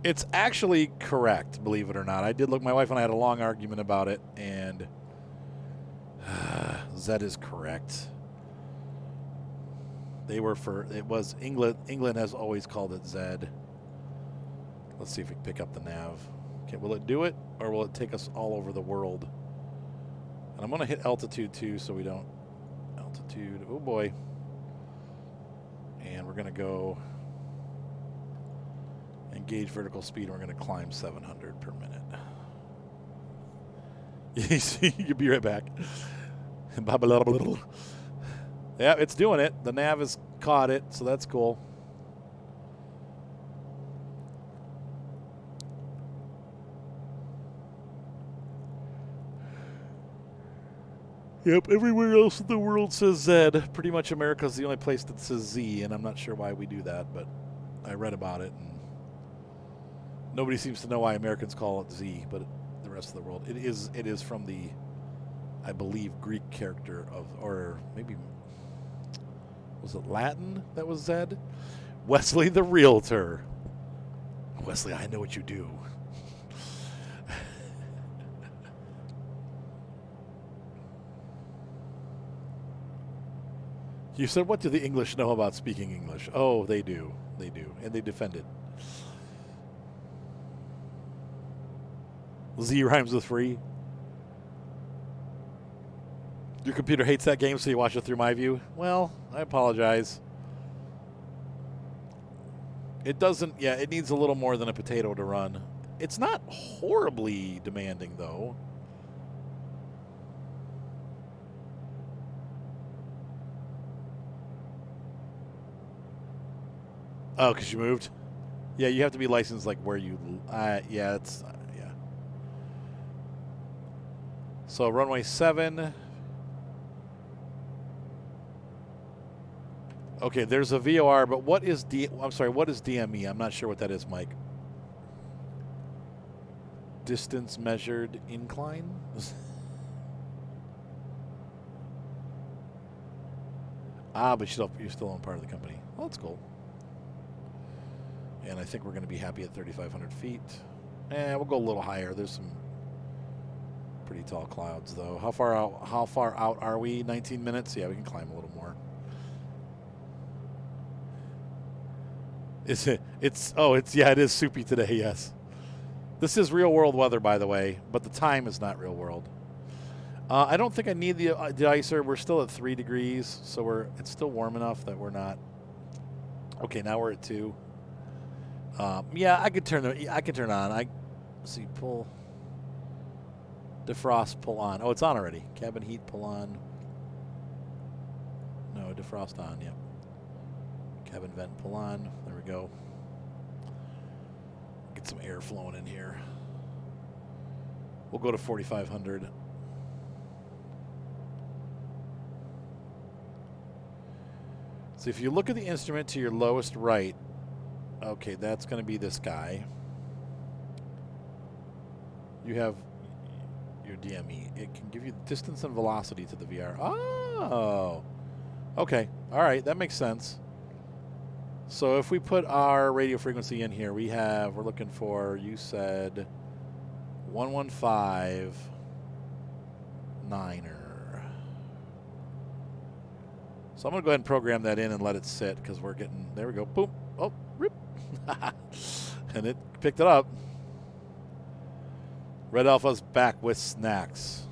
It's actually correct, believe it or not. I did look, my wife and I had a long argument about it, and Z is correct. They were for, it was England. England has always called it Z. Let's see if we can pick up the nav. Okay, will it do it, or will it take us all over the world? And I'm going to hit altitude too, so we don't, altitude, oh boy. And we're going to go engage vertical speed, and we're going to climb 700 per minute. You'll be right back. Yeah, it's doing it. The nav has caught it, so that's cool. Yep, everywhere else in the world says Z. Pretty much America's the only place that says Z, and I'm not sure why we do that, but I read about it, and nobody seems to know why Americans call it Z, but the rest of the world, it is from the, I believe, Greek character of, or maybe, was it Latin that was Z? Wesley the Realtor. Wesley, I know what you do. You said, what do the English know about speaking English? Oh, they do. They do. And they defend it. Z rhymes with free. Your computer hates that game, so you watch it through my view? Well, I apologize. It doesn't, yeah, it needs a little more than a potato to run. It's not horribly demanding, though. Oh, because you moved? Yeah, you have to be licensed, like, where you, yeah, it's, yeah. So, runway 7. Okay, there's a VOR, but what is what is DME? I'm not sure what that is, Mike. Distance measured incline? But you're still on part of the company. Well, that's cool. And I think we're going to be happy at 3,500 feet. We'll go a little higher. There's some pretty tall clouds, though. How far out are we? 19 minutes? Yeah, we can climb a little more. It is soupy today, yes. This is real world weather, by the way, but the time is not real world. I don't think I need the deicer. We're still at 3 degrees, so it's still warm enough that we're not. Okay, now we're at 2. Yeah, I could turn on. Let's see, pull. Defrost, pull on. Oh, it's on already. Cabin heat, pull on. No, defrost on, yep. Cabin vent, pull on. There we go. Get some air flowing in here. We'll go to 4,500. So if you look at the instrument to your lowest right, okay, that's going to be this guy. You have your DME. It can give you distance and velocity to the VR. Oh, okay. All right, that makes sense. So if we put our radio frequency in here, we're looking for, you said 115 9er. So I'm going to go ahead and program that in and let it sit because we're getting, there we go. Boom. Oh, rip. And it picked it up. Red Alpha's back with snacks.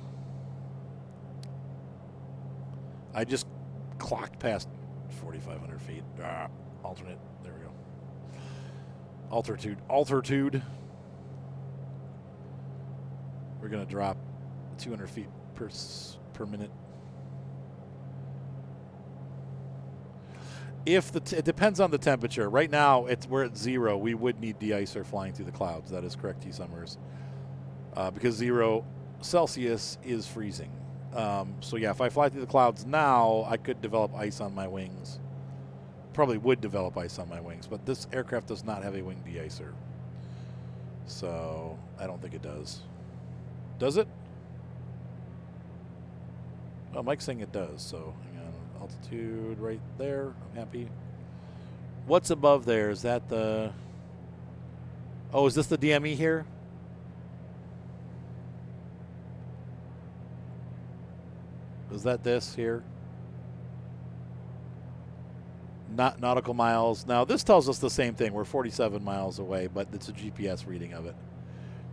I just clocked past 4,500 feet. Alternate. There we go. Altitude. We're going to drop 200 feet per minute. It depends on the temperature. Right now, we're at 0. We would need de-icer flying through the clouds. That is correct, T. Summers. Because 0 Celsius is freezing. So yeah, if I fly through the clouds now, I could develop ice on my wings. Probably would develop ice on my wings, but this aircraft does not have a wing de-icer. So I don't think it does. Does it? Oh, Mike's saying it does, so hang on. Altitude right there. I'm happy. What's above there? Is that the... Oh, is this the DME here? Is that this here? Not nautical miles. Now, this tells us the same thing. We're 47 miles away, but it's a GPS reading of it.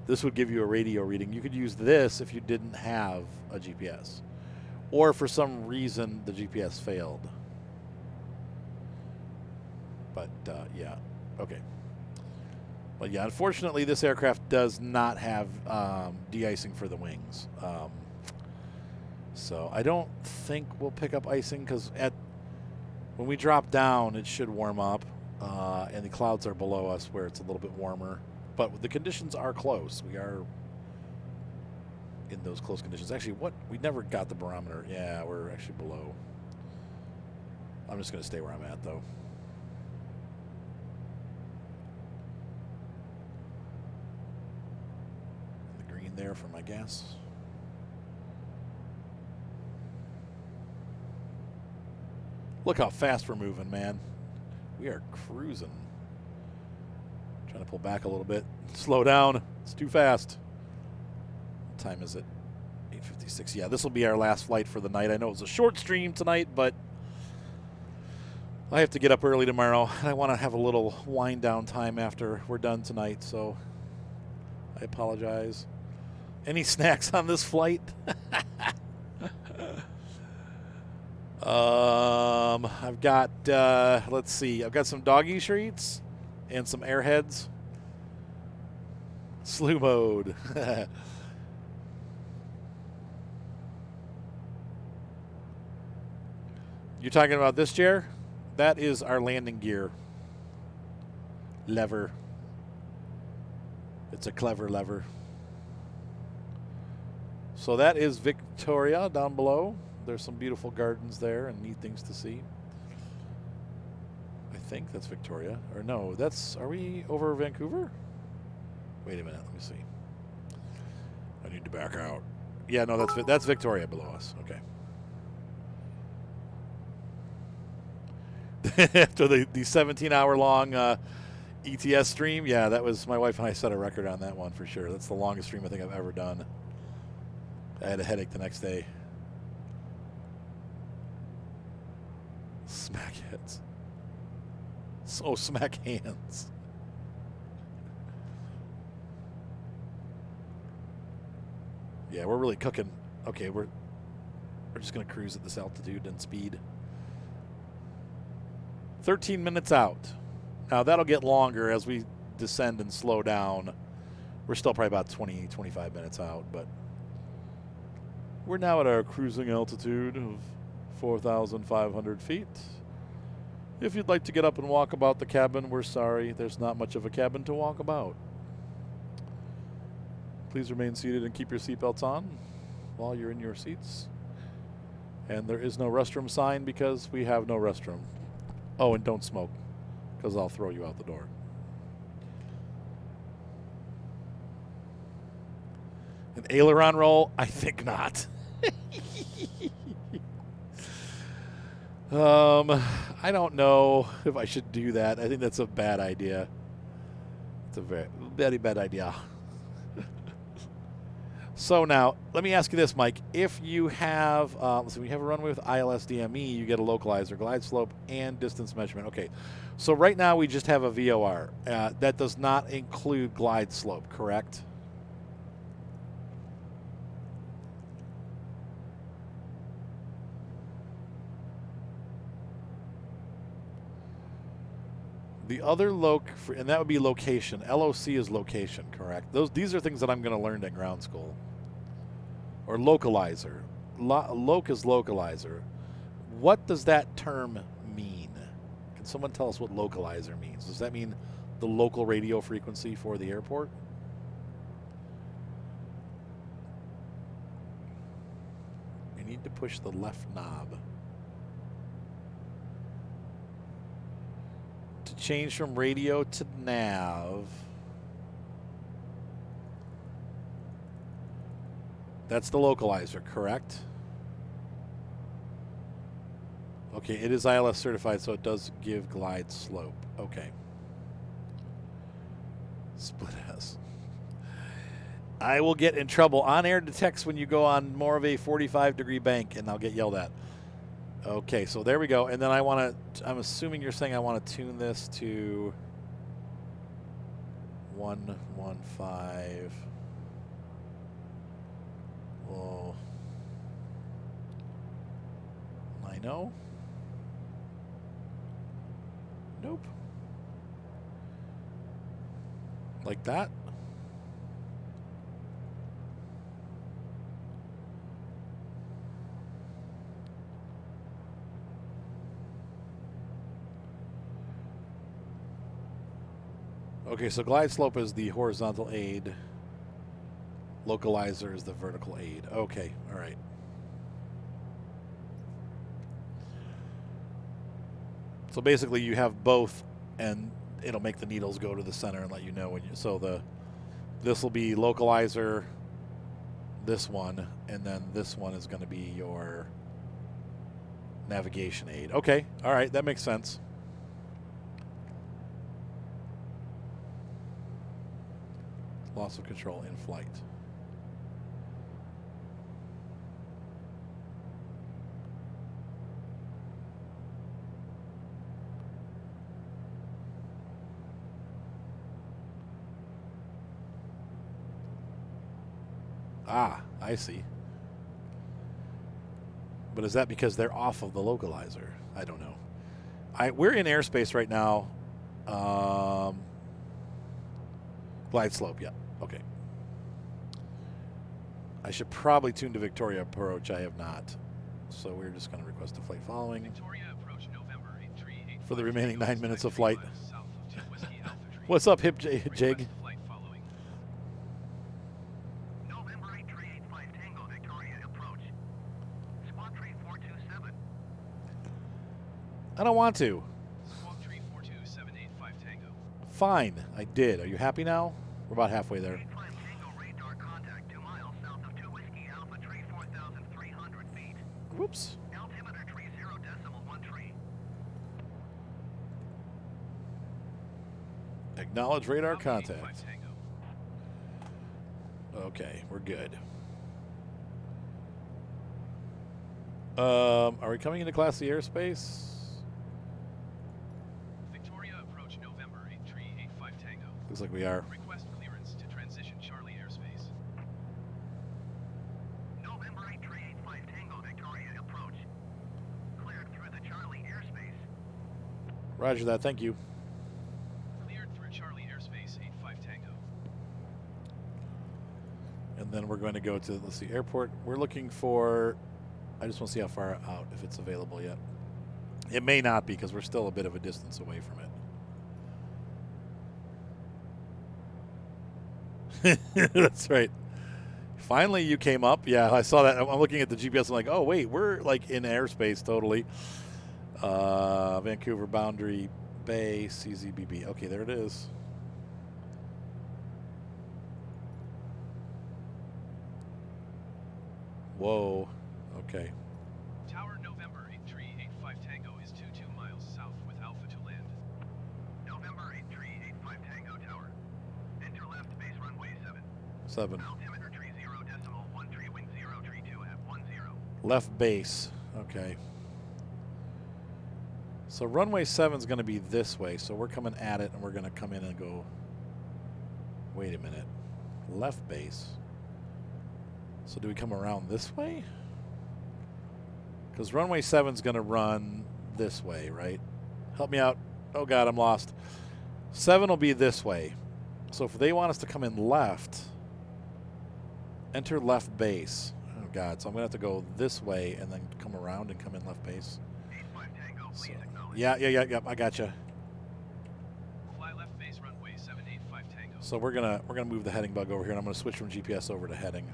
This would give you a radio reading. You could use this if you didn't have a GPS. Or for some reason, the GPS failed. But, yeah. Okay. But, yeah, unfortunately, this aircraft does not have de-icing for the wings. So I don't think we'll pick up icing because when we drop down, it should warm up. And the clouds are below us where it's a little bit warmer. But the conditions are close. We are in those close conditions. Actually, we never got the barometer. Yeah, we're actually below. I'm just going to stay where I'm at, though. The green there for my gas. Look how fast we're moving, man. We are cruising. Trying to pull back a little bit. Slow down. It's too fast. What time is it? 8:56. Yeah, this will be our last flight for the night. I know it's a short stream tonight, but I have to get up early tomorrow. I want to have a little wind down time after we're done tonight, so I apologize. Any snacks on this flight? I've got, let's see, I've got some doggy treats and some airheads. Slew mode. You're talking about this chair? That is our landing gear lever. It's a clever lever. So that is Victoria down below. There's some beautiful gardens there and neat things to see. I think that's Victoria. Or no, are we over Vancouver? Wait a minute, let me see. I need to back out. Yeah, no, that's Victoria below us. Okay. After the 17-hour-long ETS stream, yeah, that was, my wife and I set a record on that one for sure. That's the longest stream I think I've ever done. I had a headache the next day. Smack heads. So smack hands. Yeah, we're really cooking. Okay, we're just gonna cruise at this altitude and speed. 13 minutes out. Now that'll get longer as we descend and slow down. We're still probably about 20, 25 minutes out, but we're now at our cruising altitude of 4,500 feet. If you'd like to get up and walk about the cabin, we're sorry. There's not much of a cabin to walk about. Please remain seated and keep your seatbelts on while you're in your seats. And there is no restroom sign because we have no restroom. Oh, and don't smoke because I'll throw you out the door. An aileron roll? I think not. I don't know if I should do that. I think that's a bad idea. It's a very bad idea. So now, let me ask you this, Mike. If you have, so we have a runway with ILS DME, you get a localizer, glide slope, and distance measurement. Okay, so right now we just have a VOR. That does not include glide slope, correct? The other and that would be location. LOC is location, correct? These are things that I'm going to learn at ground school. Or localizer. Loc is localizer. What does that term mean? Can someone tell us what localizer means? Does that mean the local radio frequency for the airport? You need to push the left knob to change from radio to nav. That's the localizer, correct? Okay, it is ILS certified, so it does give glide slope. Okay. Split S. I will get in trouble. On-air detects when you go on more of a 45-degree bank, and I'll get yelled at. Okay, so there we go. And then I'm assuming you're saying I want to tune this to 115. Oh. 90. Nope. Like that. Okay, so glide slope is the horizontal aid. Localizer is the vertical aid. Okay, all right. So basically you have both, and it'll make the needles go to the center and let you know when you, so this will be localizer, this one, and then this one is going to be your navigation aid. Okay, all right, that makes sense. Loss of control in flight. Ah, I see. But is that because they're off of the localizer? I don't know. We're in airspace right now. Glide slope, yeah. Okay. I should probably tune to Victoria approach. I have not. So we're just going to request a flight following. Victoria approach November 8385 For the remaining 9 minutes of flight. south of 2 Whiskey Alpha Tree. What's up, Hip Jig? Request flight following. November 8385 Tango Victoria approach. Squawk tree 427. I don't want to. Squawk tree 42785 Tango. Fine, I did. Are you happy now? We're about halfway there. 85 Tango radar contact 2 miles south of 2 Whiskey Alpha Tree 4,300 feet. Whoops. Altimeter tree 0.13. Acknowledge radar Alpha 85 contact. Tango. Okay, we're good. Are we coming into Class C airspace? Victoria approach November 8385 Tango. Looks like we are. Request clearance to transition Charlie airspace. November 8385 Tango Victoria approach. Cleared through the Charlie airspace. Roger that. Thank you. Cleared through Charlie airspace 85 Tango. And then we're going to go to, let's see, airport. We're looking for, I just want to see how far out, if it's available yet. It may not be because we're still a bit of a distance away from it. That's right. Finally, you came up. Yeah, I saw that. I'm looking at the GPS. I'm like, oh, wait, we're like in airspace totally. Vancouver Boundary Bay, CZBB. Okay, there it is. Whoa. Okay. Tower November 8385 Tango is 22 miles south with Alpha to land. November 8385 Tango Tower. Enter left base runway 7. 7. Altimeter tree 0.13, wind 0, tree 2 at 10. Left base. Okay. So runway 7 is going to be this way. So we're coming at it, and we're going to come in and go, wait a minute. Left base. So do we come around this way? Because runway 7 is going to run this way, right? Help me out, Oh, God, I'm lost. 7 will be this way. So if they want us to come in left, enter left base. Oh, God. So I'm going to have to go this way and then come around and come in left base. 85 Tango, So, please acknowledge. yeah. I got you. Fly left base runway 785 Tango. So we're gonna move the heading bug over here, and I'm gonna switch from GPS over to heading.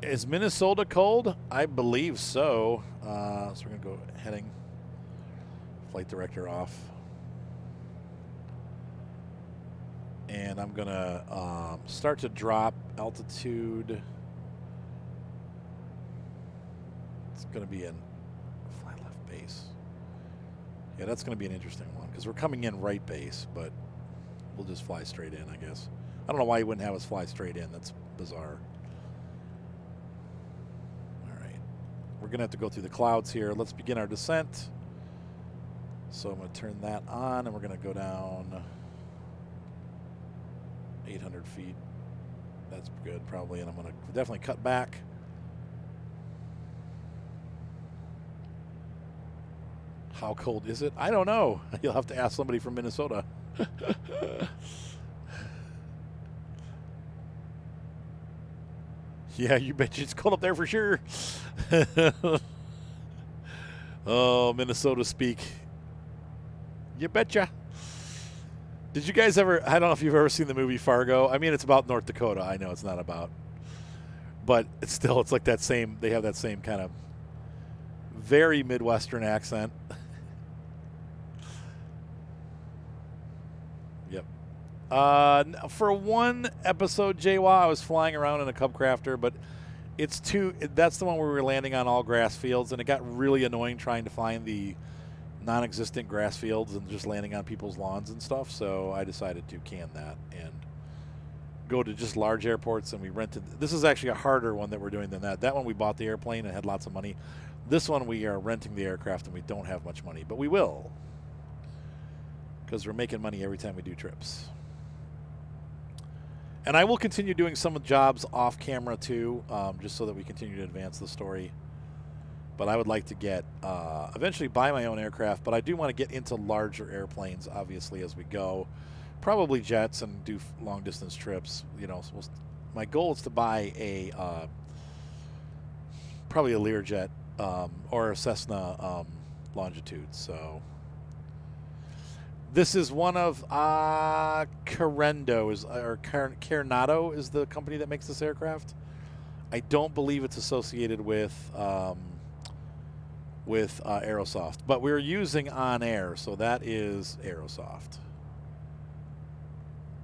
Is Minnesota cold? I believe so. So we're gonna go heading. Flight director off, and I'm gonna start to drop altitude. It's gonna be in fly left base. Yeah, that's going to be an interesting one because we're coming in right base, but we'll just fly straight in, I guess. I don't know why you wouldn't have us fly straight in. That's bizarre. All right. We're going to have to go through the clouds here. Let's begin our descent. So I'm going to turn that on, and we're going to go down 800 feet. That's good, probably, and I'm going to definitely cut back. How cold is it? I don't know. You'll have to ask somebody from Minnesota. Yeah, you bet you it's cold up there for sure. Oh, Minnesota speak. You betcha. Did you guys ever, I don't know if you've ever seen the movie Fargo. I mean, it's about North Dakota. I know it's not about. But it's still, it's like that same, they have that same kind of very Midwestern accent. Yep. For one episode, JWA, I was flying around in a Cub Crafter, but it's that's the one where we were landing on all grass fields, and it got really annoying trying to find the non-existent grass fields and just landing on people's lawns and stuff, so I decided to can that and go to just large airports, and we rented. This is actually a harder one that we're doing than that. That one we bought the airplane and had lots of money. This one we are renting the aircraft and we don't have much money, but we will because we're making money every time we do trips. And I will continue doing some jobs off camera too, just so that we continue to advance the story. But I would like to get eventually buy my own aircraft, but I do want to get into larger airplanes, obviously, as we go. Probably jets and do long distance trips. You know, so my goal is to buy a probably a Learjet or a Cessna Longitude. So this is one of Carenado is the company that makes this aircraft. I don't believe it's associated with Aerosoft, but we're using OnAir, so that is Aerosoft.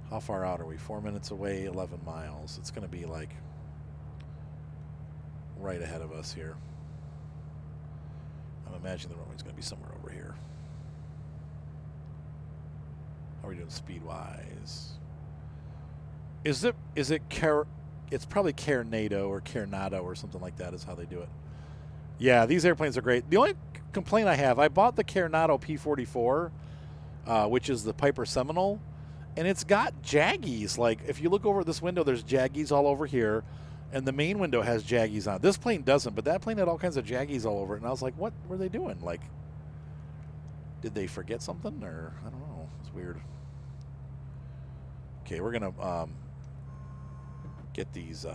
How far out are we? 4 minutes away, 11 miles. It's going to be like right ahead of us here. I'm imagining the runway's going to be somewhere over here. How are we doing speed-wise? Is it it's probably Carenado or something like that is how they do it. Yeah, these airplanes are great. The only complaint I have, I bought the Carenado P-44, which is the Piper Seminole, and it's got jaggies. Like, if you look over this window, there's jaggies all over here, and the main window has jaggies on it. This plane doesn't, but that plane had all kinds of jaggies all over it, and I was like, what were they doing? Like, did they forget something, or I don't know. It's weird. Okay, we're going to get these...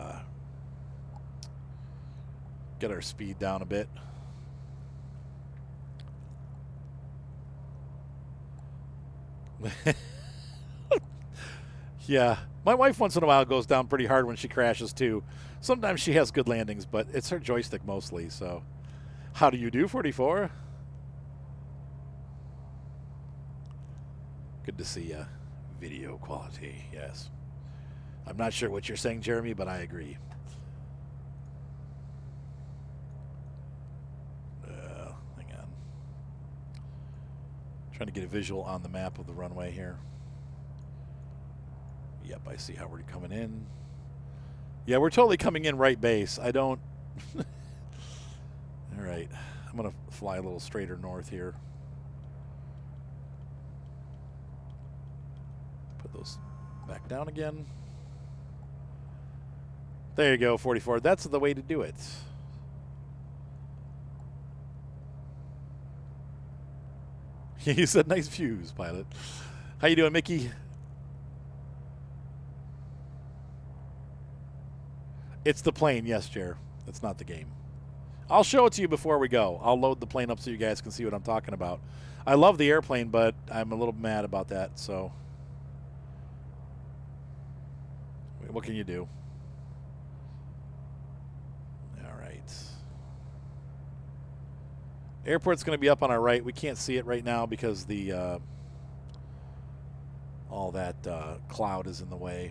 get our speed down a bit. Yeah, my wife once in a while goes down pretty hard when she crashes too. Sometimes she has good landings, but it's her joystick mostly. So, how do you do, 44? Good to see you. Video quality, yes. I'm not sure what you're saying, Jeremy, but I agree. Hang on. Trying to get a visual on the map of the runway here. Yep, I see how we're coming in. Yeah, we're totally coming in right base. I don't... All right. I'm going to fly a little straighter north here. Put those back down again. There you go, 44. That's the way to do it. You said nice views, pilot. How you doing, Mickey? It's the plane, yes, Jer. It's not the game. I'll show it to you before we go. I'll load the plane up so you guys can see what I'm talking about. I love the airplane, but I'm a little mad about that, so what can you do? All right. Airport's going to be up on our right. We can't see it right now because the all that cloud is in the way.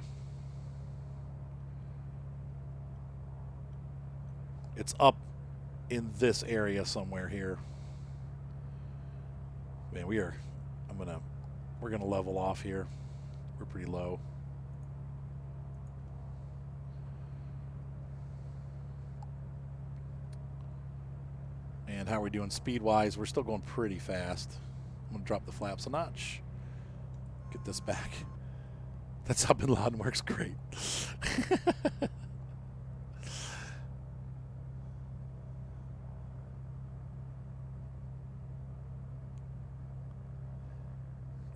It's up in this area somewhere here. Man, we're gonna level off here. We're pretty low. And how are we doing speed-wise? We're still going pretty fast. I'm gonna drop the flaps a notch. Get this back. That's how Bin Laden works great.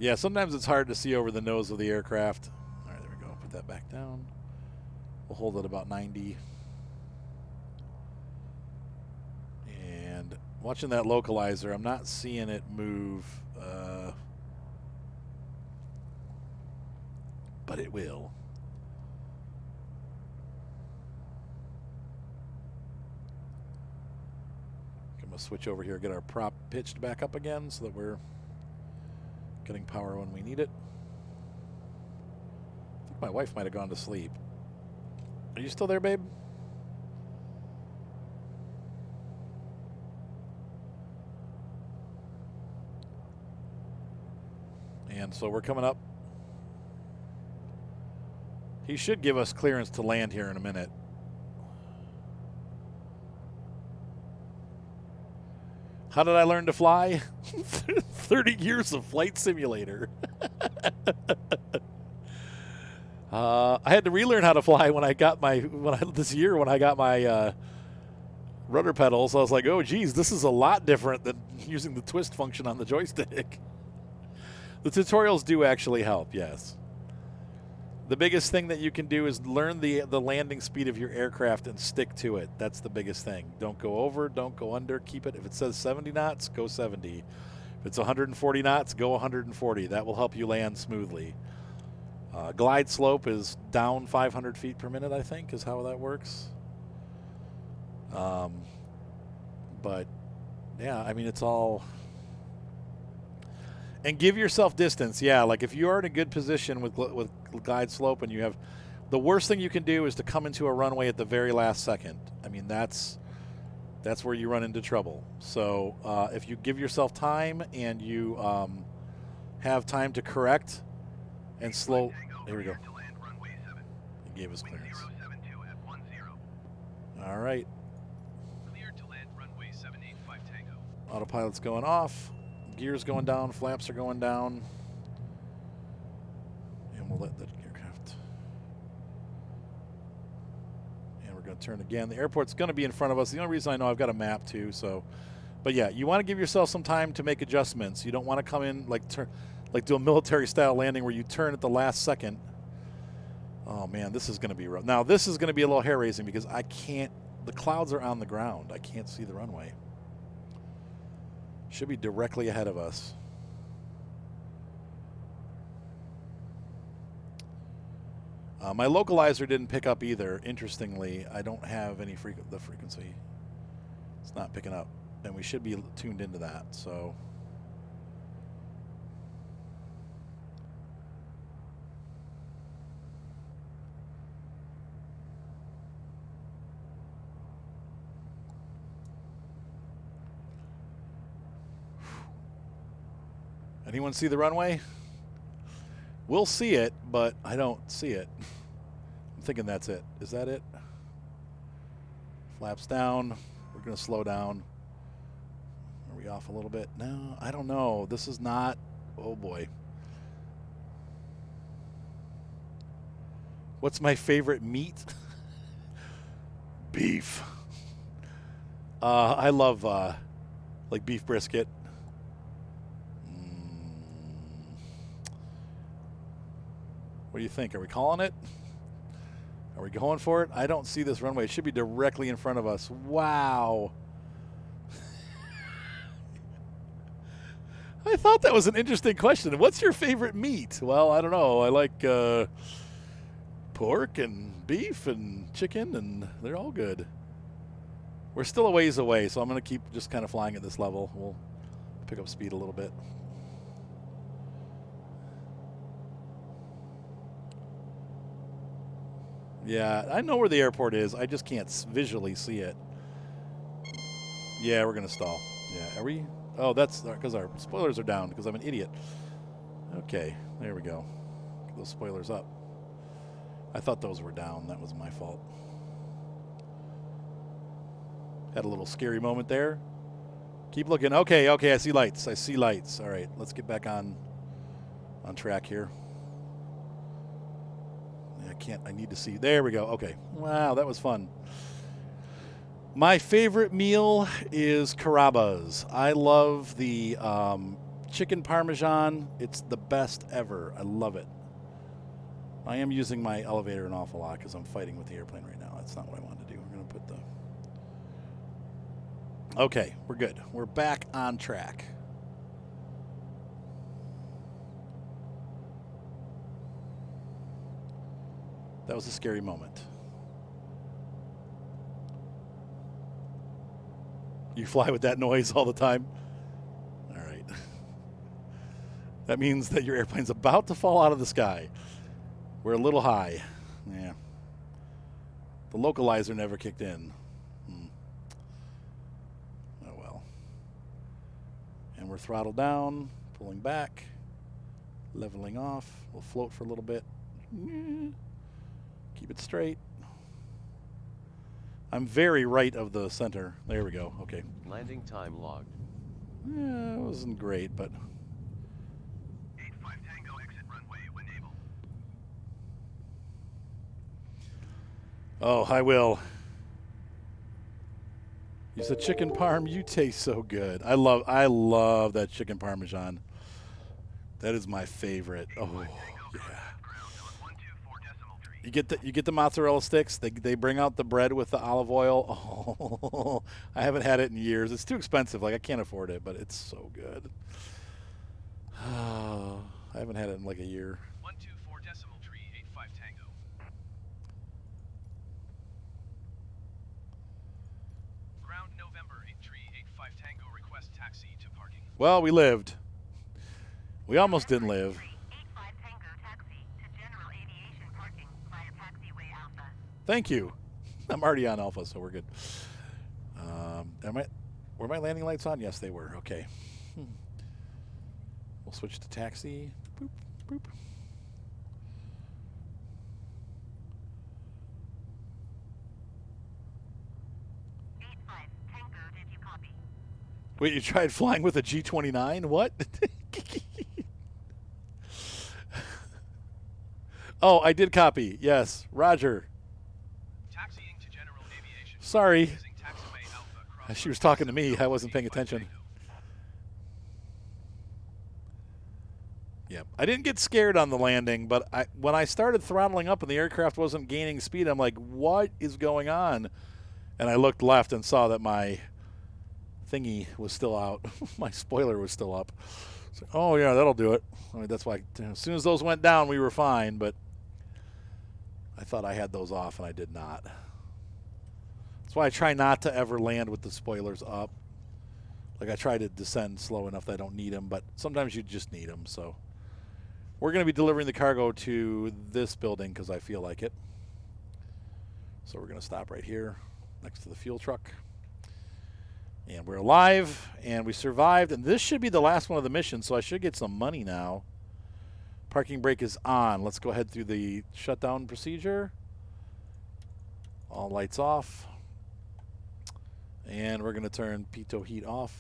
Yeah, sometimes it's hard to see over the nose of the aircraft. All right, there we go. Put that back down. We'll hold it about 90. And watching that localizer, I'm not seeing it move. But it will. I'm going to switch over here, get our prop pitched back up again so that we're getting power when we need it. I think my wife might have gone to sleep. Are you still there, babe? And so we're coming up. He should give us clearance to land here in a minute. How did I learn to fly? 30 years of flight simulator. I had to relearn how to fly when I got my this year when I got my rudder pedals. I was like, oh geez, this is a lot different than using the twist function on the joystick. The tutorials do actually help, yes. The biggest thing that you can do is learn the landing speed of your aircraft and stick to it. That's the biggest thing. Don't go over, don't go under, keep it. If it says 70 knots, go 70. If it's 140 knots, go 140. That will help you land smoothly. Glide slope is down 500 feet per minute, I think, is how that works. But, yeah, I mean, it's all... And give yourself distance. Yeah, like if you are in a good position with glide slope and you have... The worst thing you can do is to come into a runway at the very last second. I mean, that's where you run into trouble. So if you give yourself time and you have time to correct and slow... Here we go. He gave us clearance. All right. Cleared to land runway 785 Tango. Autopilot's going off. Gears going down. Flaps are going down. And we'll let the aircraft... And we're going to turn again. The airport's going to be in front of us. The only reason I know I've got a map too, so... But yeah, you want to give yourself some time to make adjustments. You don't want to come in like do a military-style landing where you turn at the last second. Oh, man, this is going to be rough. Now, this is going to be a little hair-raising because I can't... The clouds are on the ground. I can't see the runway. Should be directly ahead of us. My localizer didn't pick up either. Interestingly, I don't have any the frequency. It's not picking up. And we should be tuned into that, so... Anyone see the runway? We'll see it, but I don't see it. I'm thinking that's it. Is that it? Flaps down. We're going to slow down. Are we off a little bit? No, I don't know. This is not... Oh, boy. What's my favorite meat? Beef. I love like beef brisket. do you think? Are we calling it? Are we going for it? I don't see this runway. It should be directly in front of us. Wow. I thought that was an interesting question. What's your favorite meat? Well, I don't know. I like pork and beef and chicken, and they're all good. We're still a ways away, so I'm going to keep just kind of flying at this level. We'll pick up speed a little bit. Yeah, I know where the airport is. I just can't visually see it. Yeah, we're going to stall. Yeah, are we? Oh, that's because our spoilers are down because I'm an idiot. Okay, there we go. Get those spoilers up. I thought those were down. That was my fault. Had a little scary moment there. Keep looking. Okay, I see lights. I see lights. All right, let's get back on track here. I need to see. There we go. Okay. Wow, that was fun. My favorite meal is Carrabba's. I love the chicken parmesan. It's the best ever. I love it. I am using my elevator an awful lot because I'm fighting with the airplane right now. That's not what I wanted to do. We're going to put the... Okay, we're good. We're back on track. That was a scary moment. You fly with that noise all the time? All right. That means that your airplane's about to fall out of the sky. We're a little high. Yeah. The localizer never kicked in. Oh, well. And we're throttled down, pulling back, leveling off. We'll float for a little bit. Keep it straight. I'm very right of the center. There we go. Okay. Landing time logged. Yeah, it wasn't great, but... 85 Tango exit runway when able. Oh, I will. You said chicken parm. You taste so good. I love that chicken parmesan. That is my favorite. Oh, yeah. You get the mozzarella sticks. They bring out the bread with the olive oil. Oh, I haven't had it in years. It's too expensive. Like I can't afford it, but it's so good. Oh, I haven't had it in like a year. 124 decimal tree 85 Tango. Ground November 8 tree 85 Tango request taxi to parking. Well, we lived. We almost didn't live. Thank you. I'm already on Alpha, so we're good. Were my landing lights on? Yes, they were. Okay. We'll switch to taxi. Boop, boop. Wait, you tried flying with a G-29? What? Oh, I did copy. Yes, Roger. Taxiing to General Aviation. Sorry. Using taxiway Alpha cross She was talking to me. I wasn't paying attention. Yep. I didn't get scared on the landing, but when I started throttling up and the aircraft wasn't gaining speed, I'm like, what is going on? And I looked left and saw that my thingy was still out. My spoiler was still up. So, oh, yeah, that'll do it. I mean, that's why as soon as those went down, we were fine, but I thought I had those off, and I did not. That's why I try not to ever land with the spoilers up. Like, I try to descend slow enough that I don't need them, but sometimes you just need them. So we're going to be delivering the cargo to this building because I feel like it. So we're going to stop right here next to the fuel truck. And we're alive, and we survived, and this should be the last one of the mission, so I should get some money now. Parking brake is on. Let's go ahead through the shutdown procedure. All lights off. And we're going to turn pitot heat off.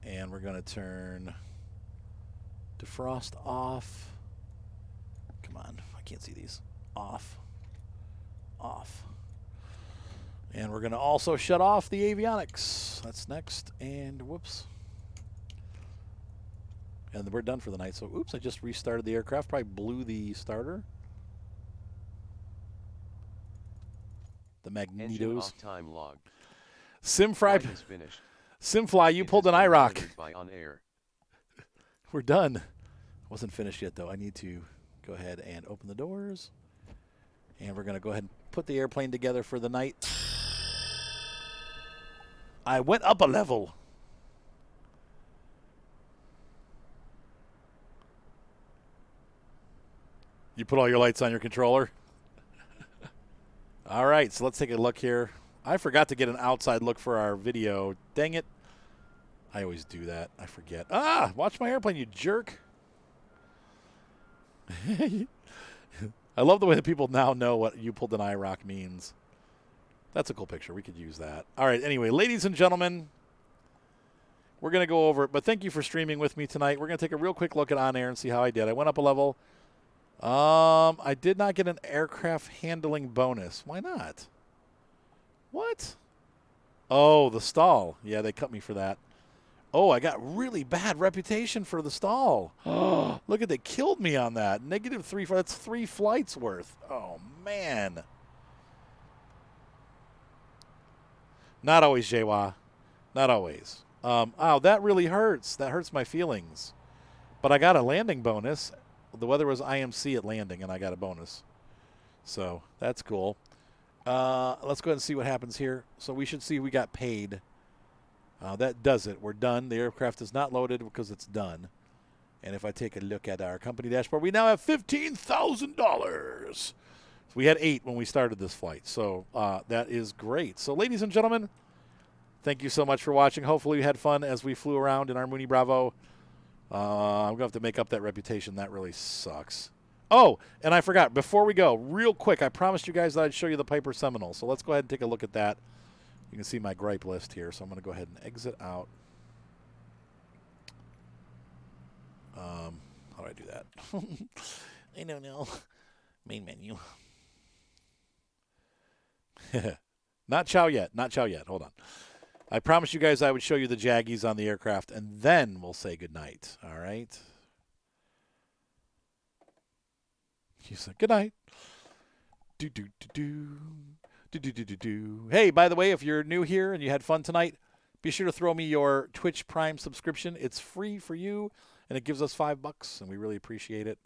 And we're going to turn defrost off. Come on, I can't see these. Off. Off. And we're going to also shut off the avionics. That's next. And whoops. And we're done for the night. So, oops, I just restarted the aircraft. Probably blew the starter. The Engine magnetos. off time log. Simfry. Flight is finished. Simfly, you It pulled has an been IROC. monitored by OnAir. We're done. Wasn't finished yet, though. I need to go ahead and open the doors. And we're going to go ahead and put the airplane together for the night. I went up a level. You put all your lights on your controller? All right, so let's take a look here. I forgot to get an outside look for our video. Dang it. I always do that. I forget. Ah, watch my airplane, you jerk. I love the way that people now know what you pulled an IROC means. That's a cool picture. We could use that. All right, anyway, ladies and gentlemen, we're going to go over it. But thank you for streaming with me tonight. We're going to take a real quick look at OnAir and see how I did. I went up a level. I did not get an aircraft handling bonus. Why not? What? Oh, the stall. Yeah, they cut me for that. Oh, I got really bad reputation for the stall. Oh, look at, they killed me on that. -3. That's 3 flights worth. Oh, man. Not always, Jawa. Not always. Oh, that really hurts. That hurts my feelings. But I got a landing bonus. The weather was IMC at landing, and I got a bonus. So that's cool. Let's go ahead and see what happens here. So we should see we got paid. That does it. We're done. The aircraft is not loaded because it's done. And if I take a look at our company dashboard, we now have $15,000. We had 8 when we started this flight. So that is great. So ladies and gentlemen, thank you so much for watching. Hopefully you had fun as we flew around in our Mooney Bravo. I'm going to have to make up that reputation. That really sucks. Oh, and I forgot. Before we go, real quick, I promised you guys that I'd show you the Piper Seminole. So let's go ahead and take a look at that. You can see my gripe list here. So I'm going to go ahead and exit out. How do I do that? I don't know. Main menu. Not chow yet. Not chow yet. Hold on. I promised you guys I would show you the Jaggies on the aircraft, and then we'll say goodnight. All right? You said goodnight. Hey, by the way, if you're new here and you had fun tonight, be sure to throw me your Twitch Prime subscription. It's free for you, and it gives us $5, and we really appreciate it.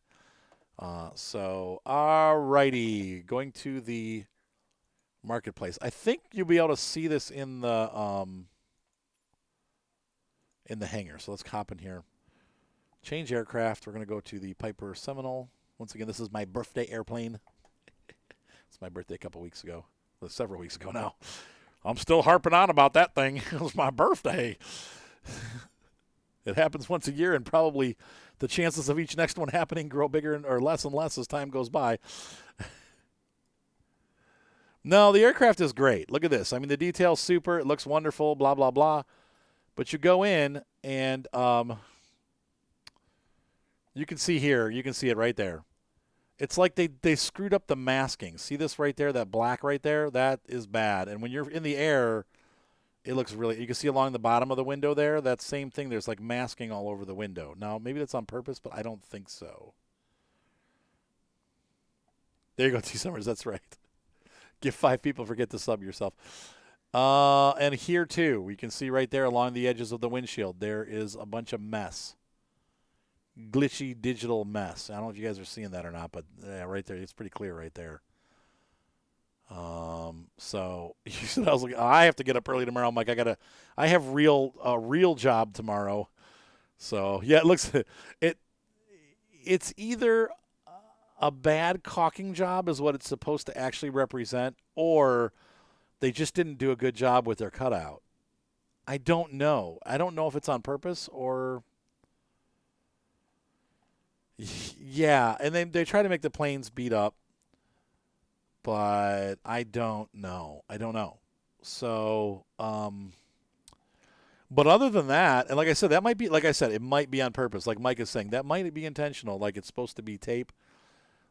So, all righty. Going to the marketplace. I think you'll be able to see this in the hangar. So let's hop in here. Change aircraft. We're going to go to the Piper Seminole. Once again, this is my birthday airplane. It's my birthday a couple weeks ago. Well, several weeks ago now. I'm still harping on about that thing. It was my birthday. It happens once a year, and probably the chances of each next one happening grow bigger or less and less as time goes by. No, the aircraft is great. Look at this. I mean, the detail's super. It looks wonderful, blah, blah, blah. But you go in, and you can see here. You can see it right there. It's like they screwed up the masking. See this right there, that black right there? That is bad. And when you're in the air, it looks really – you can see along the bottom of the window there, that same thing. There's like masking all over the window. Now, maybe that's on purpose, but I don't think so. There you go, T. Summers. That's right. Give 5 people, forget to sub yourself. And here, too, you can see right there along the edges of the windshield, there is a bunch of mess. Glitchy digital mess. I don't know if you guys are seeing that or not, but yeah, right there, it's pretty clear right there. So you said I was like, I have to get up early tomorrow. I'm like, I have a real job tomorrow. So yeah, it looks it's either a bad caulking job is what it's supposed to actually represent, or they just didn't do a good job with their cutout. I don't know. I don't know if it's on purpose or. Yeah, and they try to make the planes beat up, but I don't know. So, but other than that, and like I said, it might be on purpose. Like Mike is saying, that might be intentional, like it's supposed to be tape,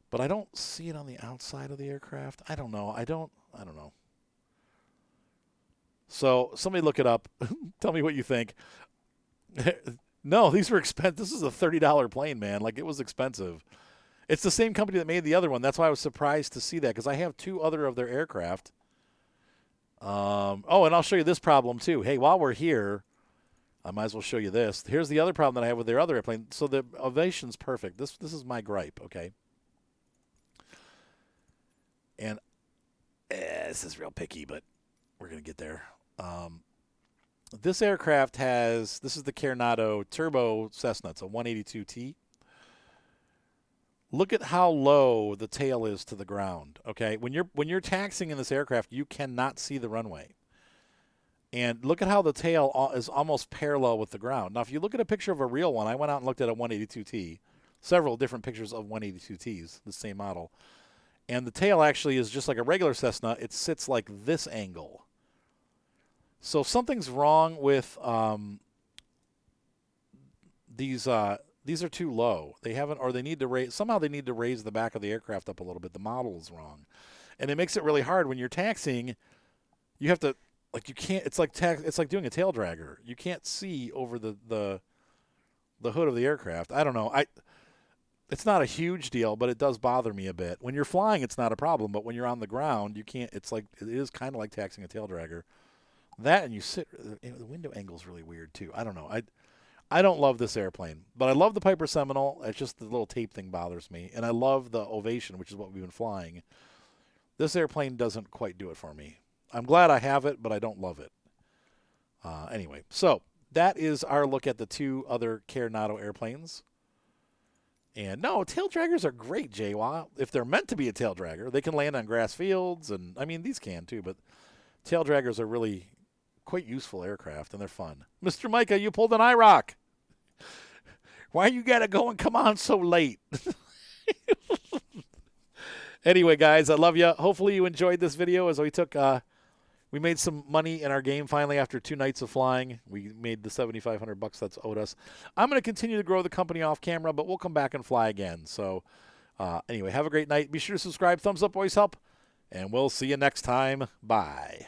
but I don't see it on the outside of the aircraft. I don't know. I don't know. So somebody look it up. Tell me what you think. No, these were expensive. This is a $30 plane, man. Like, it was expensive. It's the same company that made the other one. That's why I was surprised to see that, because I have 2 other of their aircraft. Oh, and I'll show you this problem, too. Hey, while we're here, I might as well show you this. Here's the other problem that I have with their other airplane. So the Ovation's perfect. This is my gripe, okay? And this is real picky, but we're going to get there. This aircraft has, this is the Carenado Turbo Cessna. It's a 182T. Look at how low the tail is to the ground, okay? When you're taxiing in this aircraft, you cannot see the runway. And look at how the tail is almost parallel with the ground. Now, if you look at a picture of a real one, I went out and looked at a 182T, several different pictures of 182Ts, the same model. And the tail actually is just like a regular Cessna. It sits like this angle. So something's wrong with these are too low. They haven't, or they need to raise, somehow they need to raise the back of the aircraft up a little bit. The model is wrong. And it makes it really hard when you're taxiing. You have to, like, you can't, it's like doing a tail dragger. You can't see over the hood of the aircraft. I don't know. It's not a huge deal, but it does bother me a bit. When you're flying, it's not a problem, but when you're on the ground, you can't, it is kind of like taxiing a tail dragger. That, and you sit, the window angle is really weird too. I don't know. I don't love this airplane, but I love the Piper Seminole. It's just the little tape thing bothers me. And I love the Ovation, which is what we've been flying. This airplane doesn't quite do it for me. I'm glad I have it, but I don't love it. Anyway, so that is our look at the 2 other Carenado airplanes. And no, tail draggers are great, Jaywa. If they're meant to be a tail dragger, they can land on grass fields, and I mean, these can too, but tail draggers are really quite useful aircraft, and they're fun. Mr. Micah, you pulled an IROC. Why you got to go and come on so late? Anyway, guys, I love you. Hopefully you enjoyed this video as we made some money in our game finally after 2 nights of flying. We made the $7,500 that's owed us. I'm going to continue to grow the company off camera, but we'll come back and fly again. So anyway, have a great night. Be sure to subscribe. Thumbs up always help. And we'll see you next time. Bye.